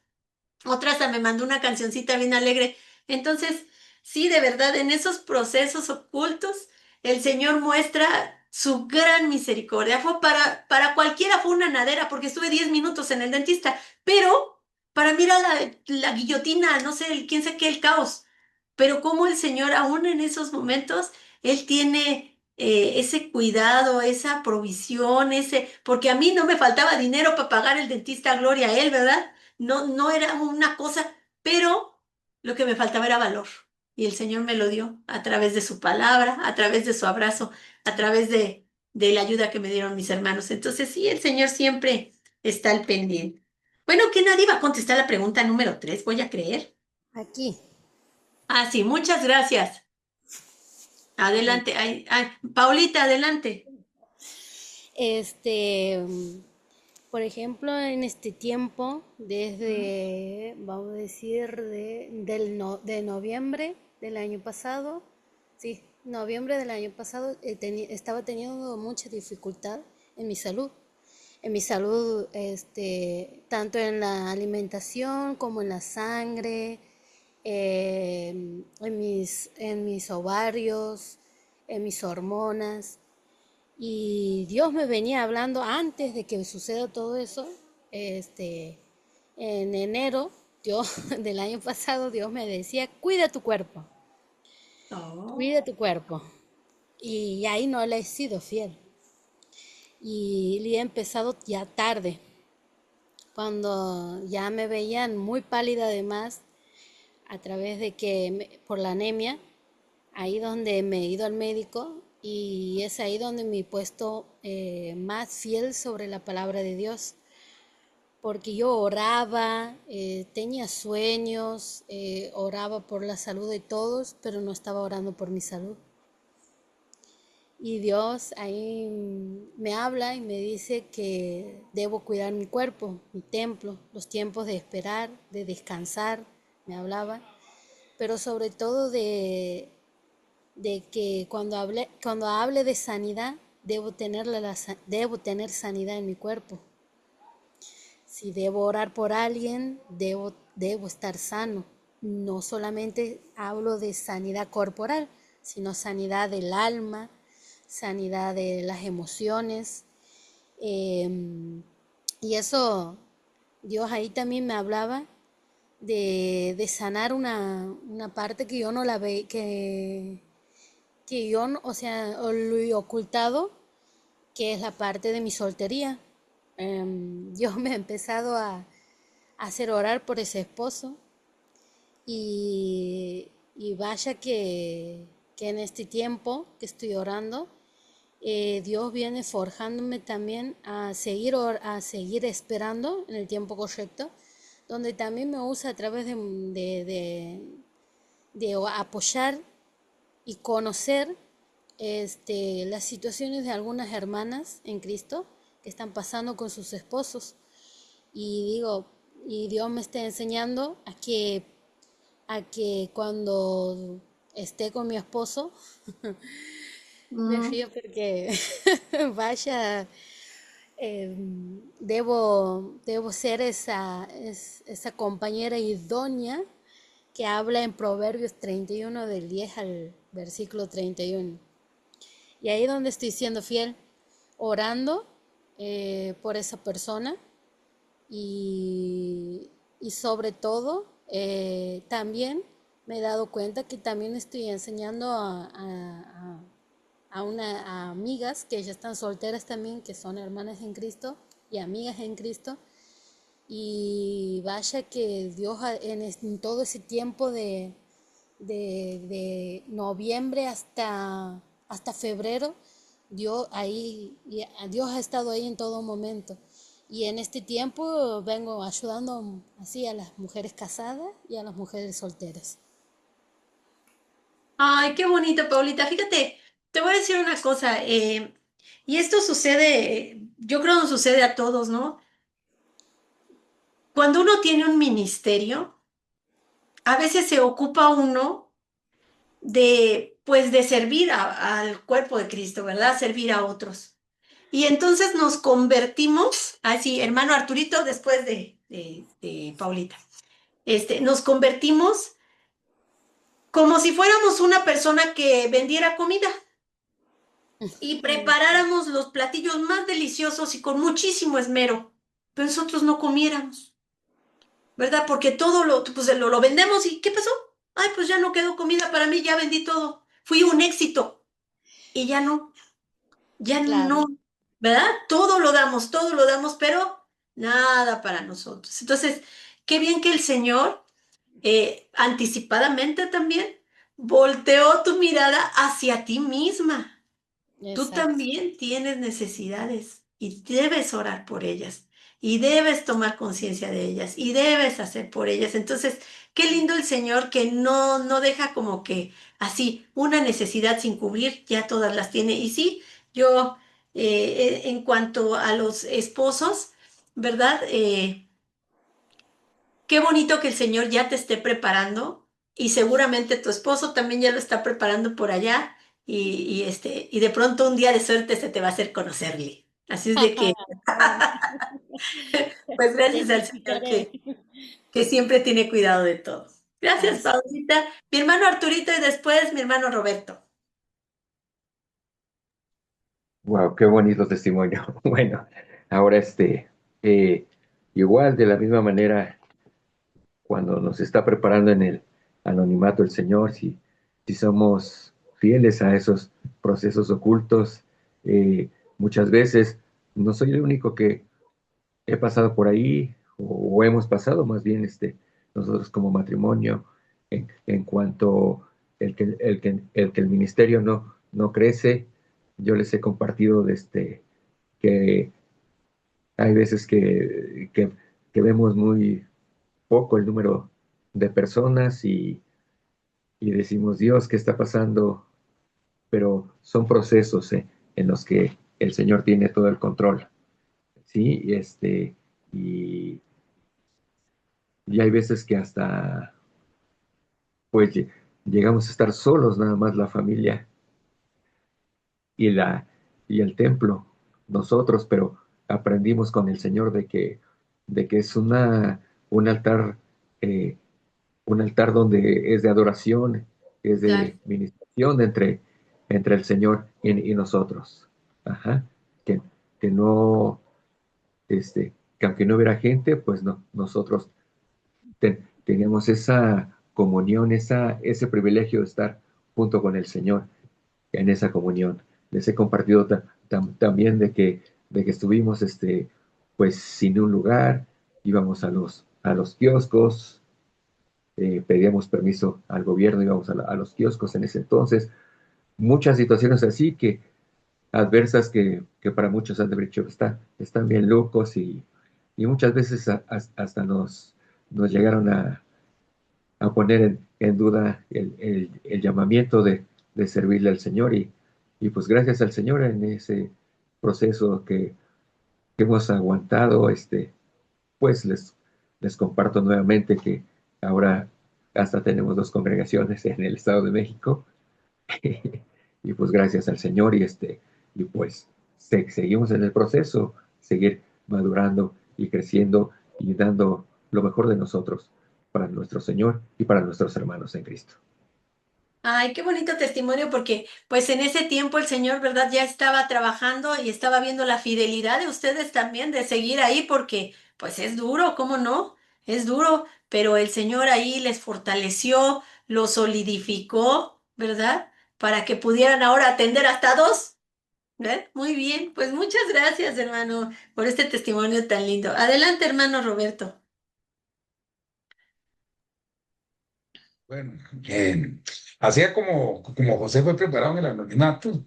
Otra hasta me mandó una cancioncita bien alegre. Entonces, sí, de verdad, en esos procesos ocultos, el Señor muestra su gran misericordia. Fue para cualquiera fue una nadera, porque estuve 10 minutos en el dentista, pero para mí era la guillotina, no sé, quién sabe qué, el caos. Pero como el Señor, aún en esos momentos, Él tiene ese cuidado, esa provisión, porque a mí no me faltaba dinero para pagar el dentista, gloria a Él, ¿verdad? No, no era una cosa, pero lo que me faltaba era valor. Y el Señor me lo dio a través de su palabra, a través de su abrazo, a través de la ayuda que me dieron mis hermanos. Entonces, sí, el Señor siempre está al pendiente. Bueno, que nadie va a contestar la pregunta número 3, voy a creer. Aquí. Ah, sí, muchas gracias. Adelante. Ay, ay, Paulita, adelante. Por ejemplo, en este tiempo, desde, vamos a decir, de noviembre del año pasado, sí, noviembre del año pasado, estaba teniendo mucha dificultad en mi salud. En mi salud, tanto en la alimentación como en la sangre, en mis ovarios, en mis hormonas. Y Dios me venía hablando antes de que suceda todo eso. En enero del año pasado, Dios me decía, cuida tu cuerpo, cuida tu cuerpo. Y ahí no le he sido fiel. Y le he empezado ya tarde, cuando ya me veían muy pálida además, a través de que por la anemia, ahí donde me he ido al médico y es ahí donde me he puesto más fiel sobre la palabra de Dios, porque yo oraba, tenía sueños, oraba por la salud de todos, pero no estaba orando por mi salud. Y Dios ahí me habla y me dice que debo cuidar mi cuerpo, mi templo, los tiempos de esperar, de descansar, me hablaba, pero sobre todo de que cuando hable de sanidad, debo tener sanidad en mi cuerpo. Si debo orar por alguien, debo estar sano. No solamente hablo de sanidad corporal, sino sanidad del alma, sanidad de las emociones. Y eso, Dios ahí también me hablaba de sanar una parte que yo no la ve, que yo, o sea, lo he ocultado, que es la parte de mi soltería. Dios me ha empezado a hacer orar por ese esposo y vaya que en este tiempo que estoy orando, Dios viene forjándome también a seguir esperando en el tiempo correcto, donde también me usa a través de apoyar y conocer las situaciones de algunas hermanas en Cristo que están pasando con sus esposos. Y Dios me está enseñando a que cuando esté con mi esposo, me río porque vaya, debo ser esa compañera idónea que habla en Proverbios 31 del 10 al versículo 31. Y ahí donde estoy siendo fiel, orando por esa persona y sobre todo también me he dado cuenta que también estoy enseñando a amigas que ya están solteras también, que son hermanas en Cristo y amigas en Cristo. Y vaya que Dios en todo ese tiempo de noviembre hasta febrero, Dios ha estado ahí en todo momento. Y en este tiempo vengo ayudando así a las mujeres casadas y a las mujeres solteras. Ay, qué bonito, Paulita. Fíjate, te voy a decir una cosa, y esto sucede, yo creo que sucede a todos, ¿no? Cuando uno tiene un ministerio, a veces se ocupa uno pues, de servir al cuerpo de Cristo, ¿verdad? Servir a otros. Y entonces nos convertimos, así, hermano Arturito, después de Paulita, nos convertimos como si fuéramos una persona que vendiera comida y preparáramos los platillos más deliciosos y con muchísimo esmero, pero nosotros no comiéramos, ¿verdad? Porque todo pues, lo vendemos y ¿qué pasó? Ay, pues ya no quedó comida para mí, ya vendí todo. Fui un éxito y ya no, Claro. ¿verdad? todo lo damos, pero nada para nosotros. Entonces, qué bien que el Señor, anticipadamente también, volteó tu mirada hacia ti misma. Tú Exacto. también tienes necesidades y debes orar por ellas y debes tomar conciencia de ellas y debes hacer por ellas. Entonces, qué lindo el Señor que no deja como que así una necesidad sin cubrir, ya todas las tiene. Y sí, yo en cuanto a los esposos, ¿verdad? Qué bonito que el Señor ya te esté preparando y seguramente tu esposo también ya lo está preparando por allá y de pronto un día de suerte se te va a hacer conocerle. Así es de que, Bueno, pues te gracias al Señor invitaré. que siempre tiene cuidado de todo. Gracias, Así. Paulita. Mi hermano Arturito y después mi hermano Roberto. Wow, qué bonito testimonio. Bueno, ahora eh, igual de la misma manera, cuando nos está preparando en el anonimato el Señor, si somos fieles a esos procesos ocultos, muchas veces no soy el único que he pasado por ahí, o hemos pasado más bien nosotros como matrimonio, en cuanto el que el ministerio no crece. Yo les he compartido que hay veces que vemos muy poco el número de personas y decimos, Dios, ¿qué está pasando? Pero son procesos, en los que el Señor tiene todo el control, ¿sí? Y, y hay veces que hasta, pues, llegamos a estar solos, nada más la familia y, y el templo, nosotros, pero aprendimos con el Señor de que es un altar, eh, un altar donde es de adoración, es Claro. de ministración entre el Señor y nosotros. Ajá. Que, que no, que aunque no hubiera gente, pues no, nosotros teníamos esa comunión, ese privilegio de estar junto con el Señor en esa comunión. Les he compartido también de que estuvimos pues sin un lugar, íbamos a los kioscos, pedíamos permiso al gobierno, íbamos a los kioscos en ese entonces. Muchas situaciones así adversas que para muchos han de haber dicho, están bien locos y muchas veces hasta nos llegaron a poner en duda el llamamiento de servirle al Señor y pues gracias al Señor en ese proceso que hemos aguantado, pues les comparto nuevamente que ahora hasta tenemos 2 congregaciones en el Estado de México y pues gracias al Señor y pues seguimos en el proceso, seguir madurando y creciendo y dando lo mejor de nosotros para nuestro Señor y para nuestros hermanos en Cristo. Ay, qué bonito testimonio porque pues en ese tiempo el Señor, ¿verdad? Ya estaba trabajando y estaba viendo la fidelidad de ustedes también de seguir ahí porque pues es duro, ¿cómo no? Es duro, pero el Señor ahí les fortaleció, los solidificó, ¿verdad? Para que pudieran ahora atender hasta dos, ¿verdad? Muy bien, pues muchas gracias, hermano, por este testimonio tan lindo. Adelante, hermano Roberto. Bueno, así como José fue preparado en el anonimato,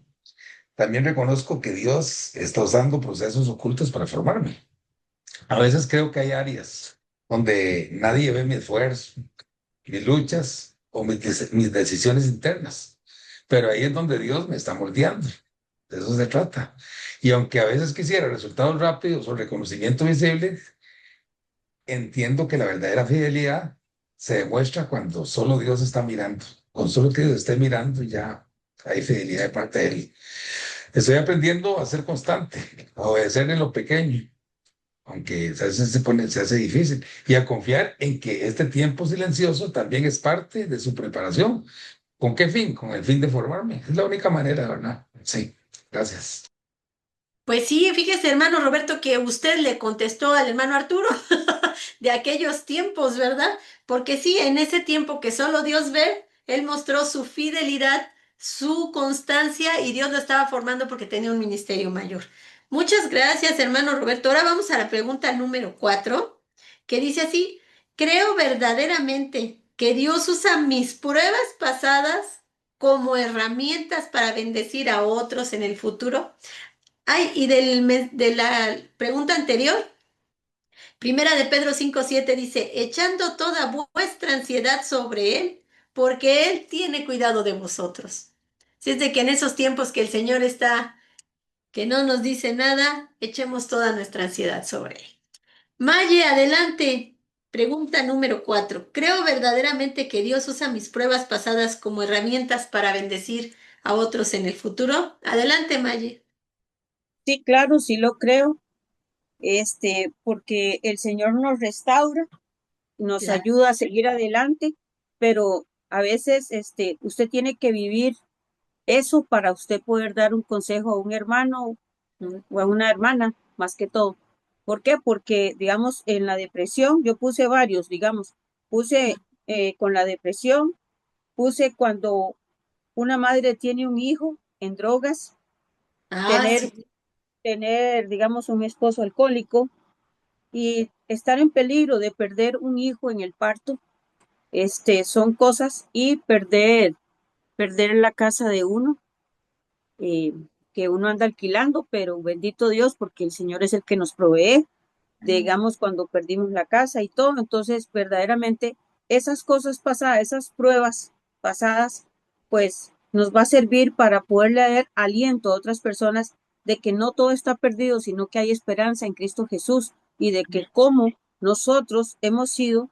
también reconozco que Dios está usando procesos ocultos para formarme. A veces creo que hay áreas donde nadie ve mi esfuerzo, mis luchas o mis decisiones internas, pero ahí es donde Dios me está moldeando. De eso se trata. Y aunque a veces quisiera resultados rápidos o reconocimiento visible, entiendo que la verdadera fidelidad se demuestra cuando solo Dios está mirando. Con solo que Dios esté mirando, ya hay fidelidad de parte de Él. Estoy aprendiendo a ser constante, a obedecer en lo pequeño aunque a veces se hace difícil, y a confiar en que este tiempo silencioso también es parte de su preparación. ¿Con qué fin? Con el fin de formarme. Es la única manera, ¿verdad? Sí, gracias. Pues sí, fíjese, hermano Roberto, que usted le contestó al hermano Arturo de aquellos tiempos, ¿verdad? Porque sí, en ese tiempo que solo Dios ve, él mostró su fidelidad, su constancia y Dios lo estaba formando porque tenía un ministerio mayor. Muchas gracias, hermano Roberto. Ahora vamos a la pregunta número 4, que dice así, ¿creo verdaderamente que Dios usa mis pruebas pasadas como herramientas para bendecir a otros en el futuro? Ay, y de la pregunta anterior, Primera de Pedro 5:7 dice, echando toda vuestra ansiedad sobre Él, porque Él tiene cuidado de vosotros. Si es de que en esos tiempos que el Señor está, que no nos dice nada, echemos toda nuestra ansiedad sobre Él. Maye, adelante. Pregunta número 4. ¿Creo verdaderamente que Dios usa mis pruebas pasadas como herramientas para bendecir a otros en el futuro? Adelante, Maye. Sí, claro, sí lo creo, porque el Señor nos restaura, nos Claro. ayuda a seguir adelante, pero a veces, usted tiene que vivir eso para usted poder dar un consejo a un hermano o a una hermana, más que todo. ¿Por qué? Porque, digamos, en la depresión, yo puse varios, digamos, puse con la depresión, puse cuando una madre tiene un hijo en drogas, Ah, tener, sí. tener, digamos, un esposo alcohólico y estar en peligro de perder un hijo en el parto, son cosas y perder la casa de uno, eh, que uno anda alquilando, pero bendito Dios, porque el Señor es el que nos provee, digamos, cuando perdimos la casa y todo. Entonces, verdaderamente, esas cosas pasadas, esas pruebas pasadas, pues nos va a servir para poderle dar aliento a otras personas de que no todo está perdido, sino que hay esperanza en Cristo Jesús y de que como nosotros hemos sido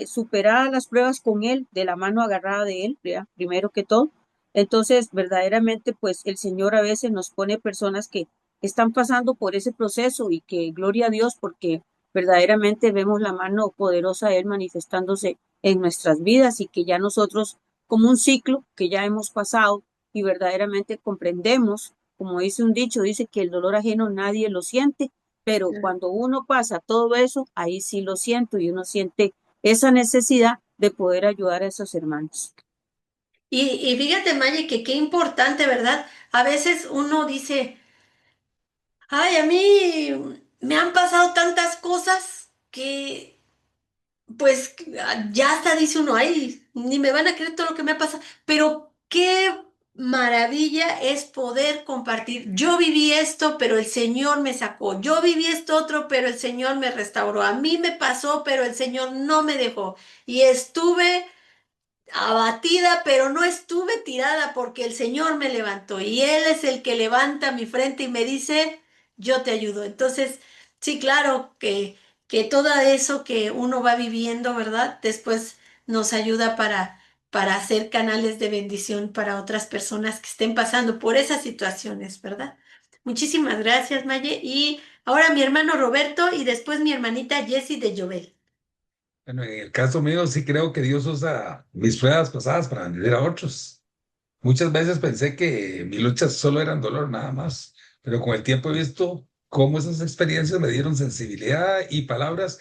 superadas las pruebas con Él, de la mano agarrada de Él, ¿verdad? Primero que todo. Entonces, verdaderamente, pues el Señor a veces nos pone personas que están pasando por ese proceso y que gloria a Dios porque verdaderamente vemos la mano poderosa de Él manifestándose en nuestras vidas y que ya nosotros, como un ciclo que ya hemos pasado y verdaderamente comprendemos, como dice un dicho, dice que el dolor ajeno nadie lo siente, pero cuando uno pasa todo eso, ahí sí lo siento y uno siente esa necesidad de poder ayudar a esos hermanos. Y fíjate, Maye, que qué importante, ¿verdad? A veces uno dice, ay, a mí me han pasado tantas cosas que, pues, ya hasta dice uno, ay, ni me van a creer todo lo que me ha pasado. Pero qué maravilla es poder compartir. Yo viví esto, pero el Señor me sacó. Yo viví esto otro, pero el Señor me restauró. A mí me pasó, pero el Señor no me dejó. Y estuve abatida, pero no estuve tirada porque el Señor me levantó y Él es el que levanta mi frente y me dice, yo te ayudo. Entonces, sí, claro que todo eso que uno va viviendo, ¿verdad? Después nos ayuda para hacer canales de bendición para otras personas que estén pasando por esas situaciones, ¿verdad? Muchísimas gracias, Maye. Y ahora mi hermano Roberto y después mi hermanita Jessie de Jovel. Bueno, en el caso mío sí creo que Dios usa mis pruebas pasadas para bendecir a otros. Muchas veces pensé que mis luchas solo eran dolor nada más, pero con el tiempo he visto cómo esas experiencias me dieron sensibilidad y palabras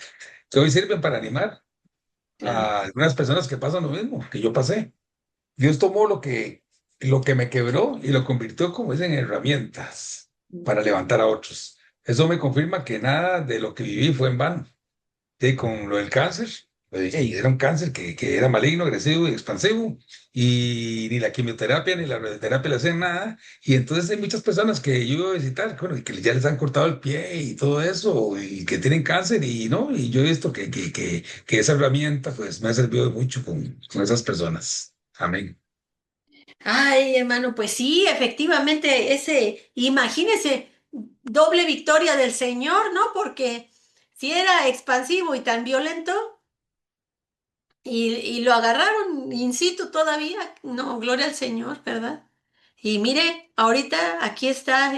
que hoy sirven para animar Claro. a algunas personas que pasan lo mismo que yo pasé. Dios tomó lo que me quebró y lo convirtió, como dicen, en herramientas para levantar a otros. Eso me confirma que nada de lo que viví fue en vano. Sí, con lo del cáncer, era un cáncer que era maligno, agresivo y expansivo, y ni la quimioterapia ni la radioterapia le hacían nada. Y entonces hay muchas personas que yo iba a visitar, bueno, y que ya les han cortado el pie y todo eso, y que tienen cáncer, y no, y yo he visto que esa herramienta pues me ha servido mucho con esas personas. Amén. Ay, hermano, pues sí, efectivamente, imagínese, doble victoria del Señor, ¿no? Porque si era expansivo y tan violento y lo agarraron in situ todavía, no, gloria al Señor, ¿verdad? Y mire, ahorita aquí está,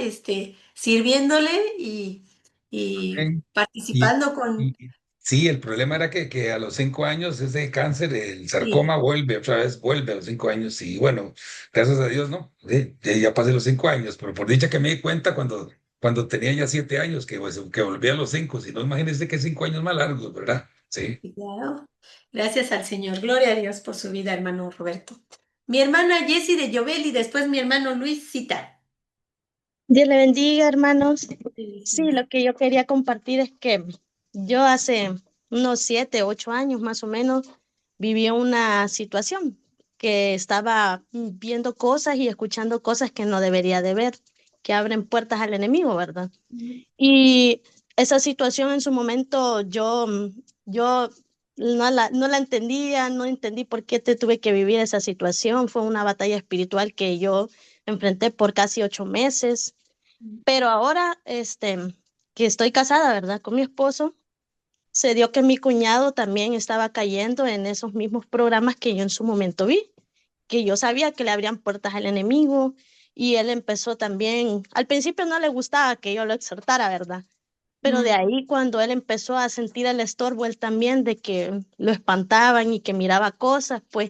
sirviéndole y Amén. Y, participando con... sí, el problema era que a los 5 años ese cáncer, el Sí, sarcoma vuelve otra vez, vuelve a los 5 años. Y bueno, gracias a Dios, ¿no? Ya pasé los 5 años, pero por dicha que me di cuenta cuando tenía ya 7 años, que volví a los 5. Si no, imagínense que 5 años más largos, ¿verdad? Sí. sí, claro. Gracias al Señor. Gloria a Dios por su vida, hermano Roberto. Mi hermana Jessie de Llobel y después mi hermano Luis Cita. Dios le bendiga, hermanos. Sí, Bendiciones. lo que yo quería compartir es que yo hace unos 7, 8 años más o menos viví una situación que estaba viendo cosas y escuchando cosas que no debería de ver, que abren puertas al enemigo, ¿verdad? Y esa situación en su momento yo no la entendía, no entendí por qué te tuve que vivir esa situación. Fue una batalla espiritual que yo enfrenté por casi 8 meses. Pero ahora, que estoy casada, ¿verdad? Con mi esposo, se dio que mi cuñado también estaba cayendo en esos mismos programas que yo en su momento vi, que yo sabía que le abrían puertas al enemigo y él empezó también, al principio no le gustaba que yo lo exhortara, ¿verdad? Pero de Mm, ahí cuando él empezó a sentir el estorbo, él también de que lo espantaban y que miraba cosas, pues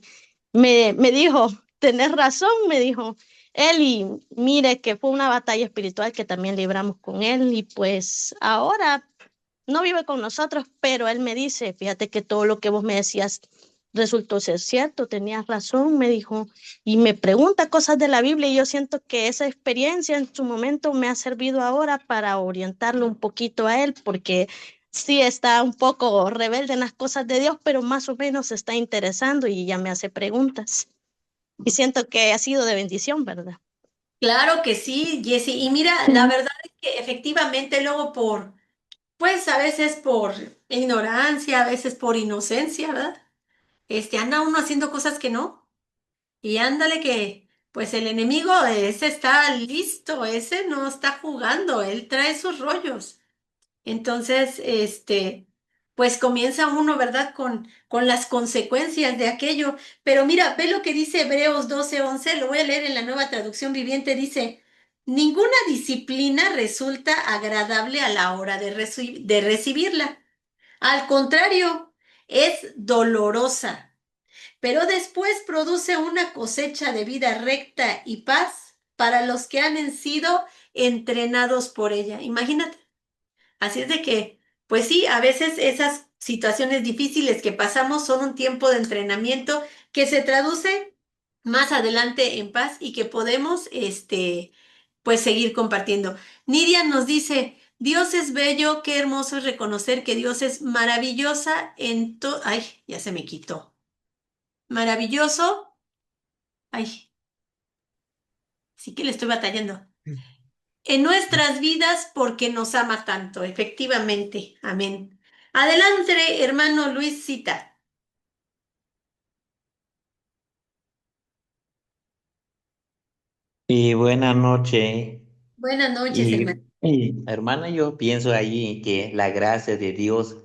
me dijo, tenés razón, me dijo él, y mire que fue una batalla espiritual que también libramos con él y pues ahora no vive con nosotros, pero él me dice, fíjate que todo lo que vos me decías resultó ser cierto, tenías razón, me dijo, y me pregunta cosas de la Biblia y yo siento que esa experiencia en su momento me ha servido ahora para orientarlo un poquito a él, porque sí está un poco rebelde en las cosas de Dios, pero más o menos se está interesando y ya me hace preguntas. Y siento que ha sido de bendición, ¿verdad? claro que sí, Jessie. Y mira, la verdad es que efectivamente luego pues a veces por ignorancia, a veces por inocencia, ¿verdad? Anda uno haciendo cosas que no. Y ándale que, pues el enemigo, ese está listo, ese no está jugando, él trae sus rollos. Entonces, pues comienza uno, ¿verdad? Con las consecuencias de aquello. Pero mira, ve lo que dice Hebreos 12:11, lo voy a leer en la Nueva Traducción Viviente, dice, ninguna disciplina resulta agradable a la hora de recibirla. Al contrario, es dolorosa, pero después produce una cosecha de vida recta y paz para los que han sido entrenados por ella. Imagínate. Así es de que, pues sí, a veces esas situaciones difíciles que pasamos son un tiempo de entrenamiento que se traduce más adelante en paz y que podemos, pues seguir compartiendo. Nidia nos dice, Dios es bello, qué hermoso es reconocer que Dios es maravillosa en todo. Ay, ya se me quitó. Maravilloso. Ay, sí que le estoy batallando. En nuestras vidas porque nos ama tanto, efectivamente. Amén. Adelante, hermano Luis Cita. Y buenas noches. Buenas noches, hermano. Y, hermana, yo pienso allí que la gracia de Dios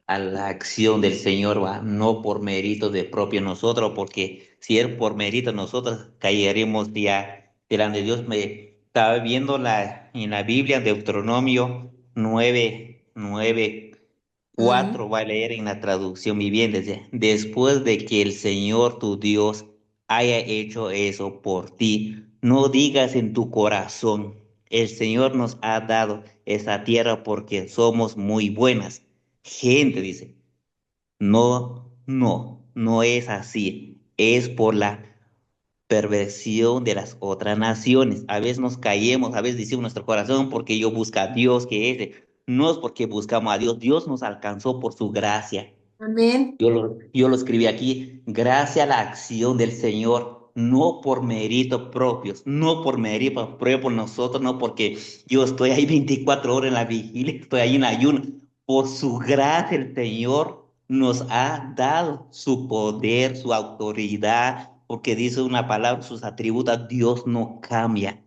a la acción del Señor va no por mérito de propio nosotros, porque si es por mérito nosotros caeremos ya delante de Dios. Me estaba viendo en la Biblia, Deuteronomio 9:9. Mm, 4 va a leer en la traducción viviente. Dice, después de que el Señor tu Dios haya hecho eso por ti, no digas en tu corazón, el Señor nos ha dado esa tierra porque somos muy buenas. Gente, dice, no, no, no es así. Es por la perversión de las otras naciones. A veces nos caemos, a veces decimos nuestro corazón porque yo busco a Dios que ese. No es porque buscamos a Dios, Dios nos alcanzó por su gracia. amén. Yo lo escribí aquí, gracias a la acción del Señor, no por méritos propios, no por mérito propio por nosotros, no porque yo estoy ahí 24 horas en la vigilia, estoy ahí en ayuno. Por su gracia el Señor nos ha dado su poder, su autoridad, porque dice una palabra, sus atributos, Dios no cambia.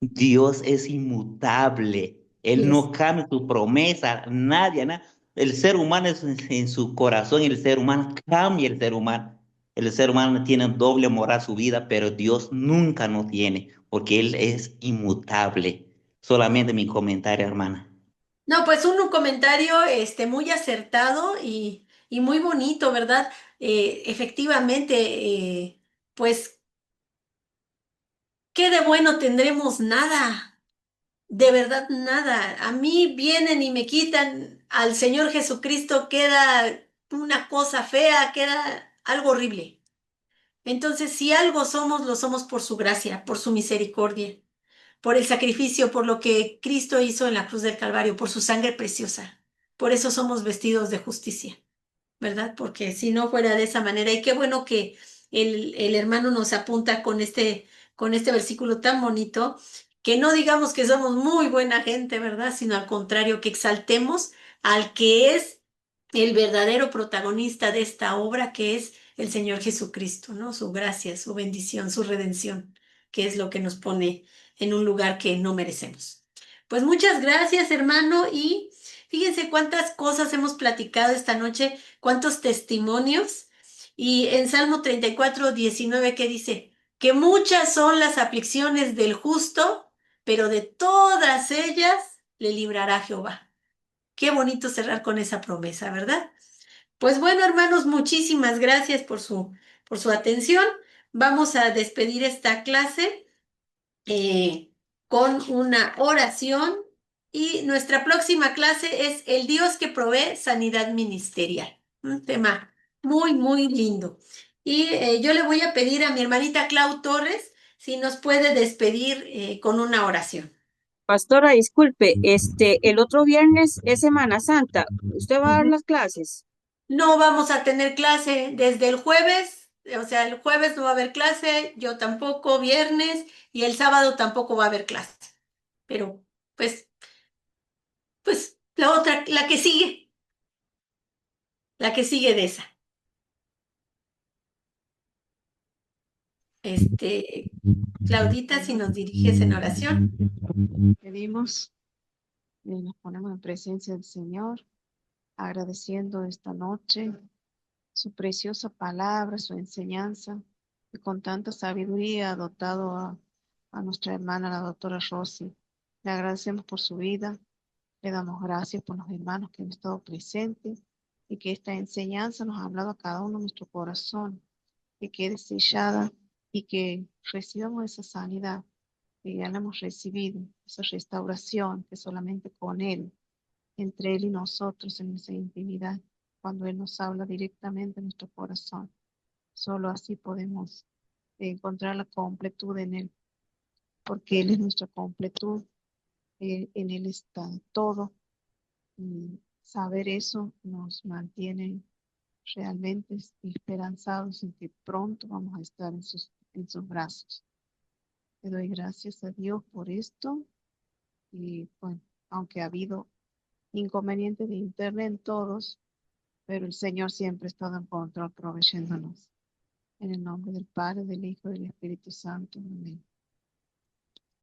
Dios es inmutable. Sí Él es. no cambia su promesa, nadie, nada. El ser humano es en su corazón, el ser humano cambia el ser humano. El ser humano tiene doble moral su vida, pero Dios nunca no tiene, porque Él es inmutable. Solamente mi comentario, hermana. No, pues un comentario muy acertado y muy bonito, ¿verdad? Efectivamente, pues, ¿qué de bueno tendremos? Nada, de verdad nada. A mí vienen y me quitan al Señor Jesucristo, queda una cosa fea, queda algo horrible. Entonces, si algo somos, lo somos por su gracia, por su misericordia, por el sacrificio, por lo que Cristo hizo en la cruz del Calvario, por su sangre preciosa. Por eso somos vestidos de justicia, ¿verdad? Porque si no fuera de esa manera, y qué bueno que el hermano nos apunta con este versículo tan bonito, que no digamos que somos muy buena gente, ¿verdad? Sino al contrario, que exaltemos al que es el verdadero protagonista de esta obra, que es el Señor Jesucristo, ¿no? Su gracia, su bendición, su redención, que es lo que nos pone en un lugar que no merecemos. Pues muchas gracias, hermano, y fíjense cuántas cosas hemos platicado esta noche, cuántos testimonios. Y en Salmo 34:19, ¿qué dice? Que muchas son las aflicciones del justo, pero de todas ellas le librará Jehová. Qué bonito cerrar con esa promesa, ¿verdad? Pues bueno, hermanos, muchísimas gracias por su atención. Vamos a despedir esta clase con una oración y nuestra próxima clase es el Dios que provee sanidad ministerial. Un tema muy, muy lindo. Y yo le voy a pedir a mi hermanita Clau Torres si nos puede despedir con una oración. Pastora, disculpe, el otro viernes es Semana Santa. ¿Usted va a dar Ujú. las clases? No vamos a tener clase desde el jueves, o sea, el jueves no va a haber clase, yo tampoco, viernes, y el sábado tampoco va a haber clase. Pero, pues, la otra, la que sigue de esa. Claudita, si nos diriges en oración. Pedimos y nos ponemos en presencia del Señor, agradeciendo esta noche su preciosa palabra, su enseñanza, que con tanta sabiduría ha dotado a nuestra hermana, la doctora Rosy. Le agradecemos por su vida, le damos gracias por los hermanos que han estado presentes y que esta enseñanza nos ha hablado a cada uno de nuestro corazón, que quede sellada y que recibamos esa sanidad que ya la hemos recibido, esa restauración que solamente con Él, entre Él y nosotros en esa intimidad, cuando Él nos habla directamente en nuestro corazón. Solo así podemos encontrar la completud en Él, porque Él es nuestra completud, en Él está todo, y saber eso nos mantiene realmente esperanzados en que pronto vamos a estar en sus brazos. Le doy gracias a Dios por esto y bueno, aunque ha habido inconvenientes de internet en todos, pero el Señor siempre ha estado en control proveyéndonos. En el nombre del Padre, del Hijo y del Espíritu Santo. Amén.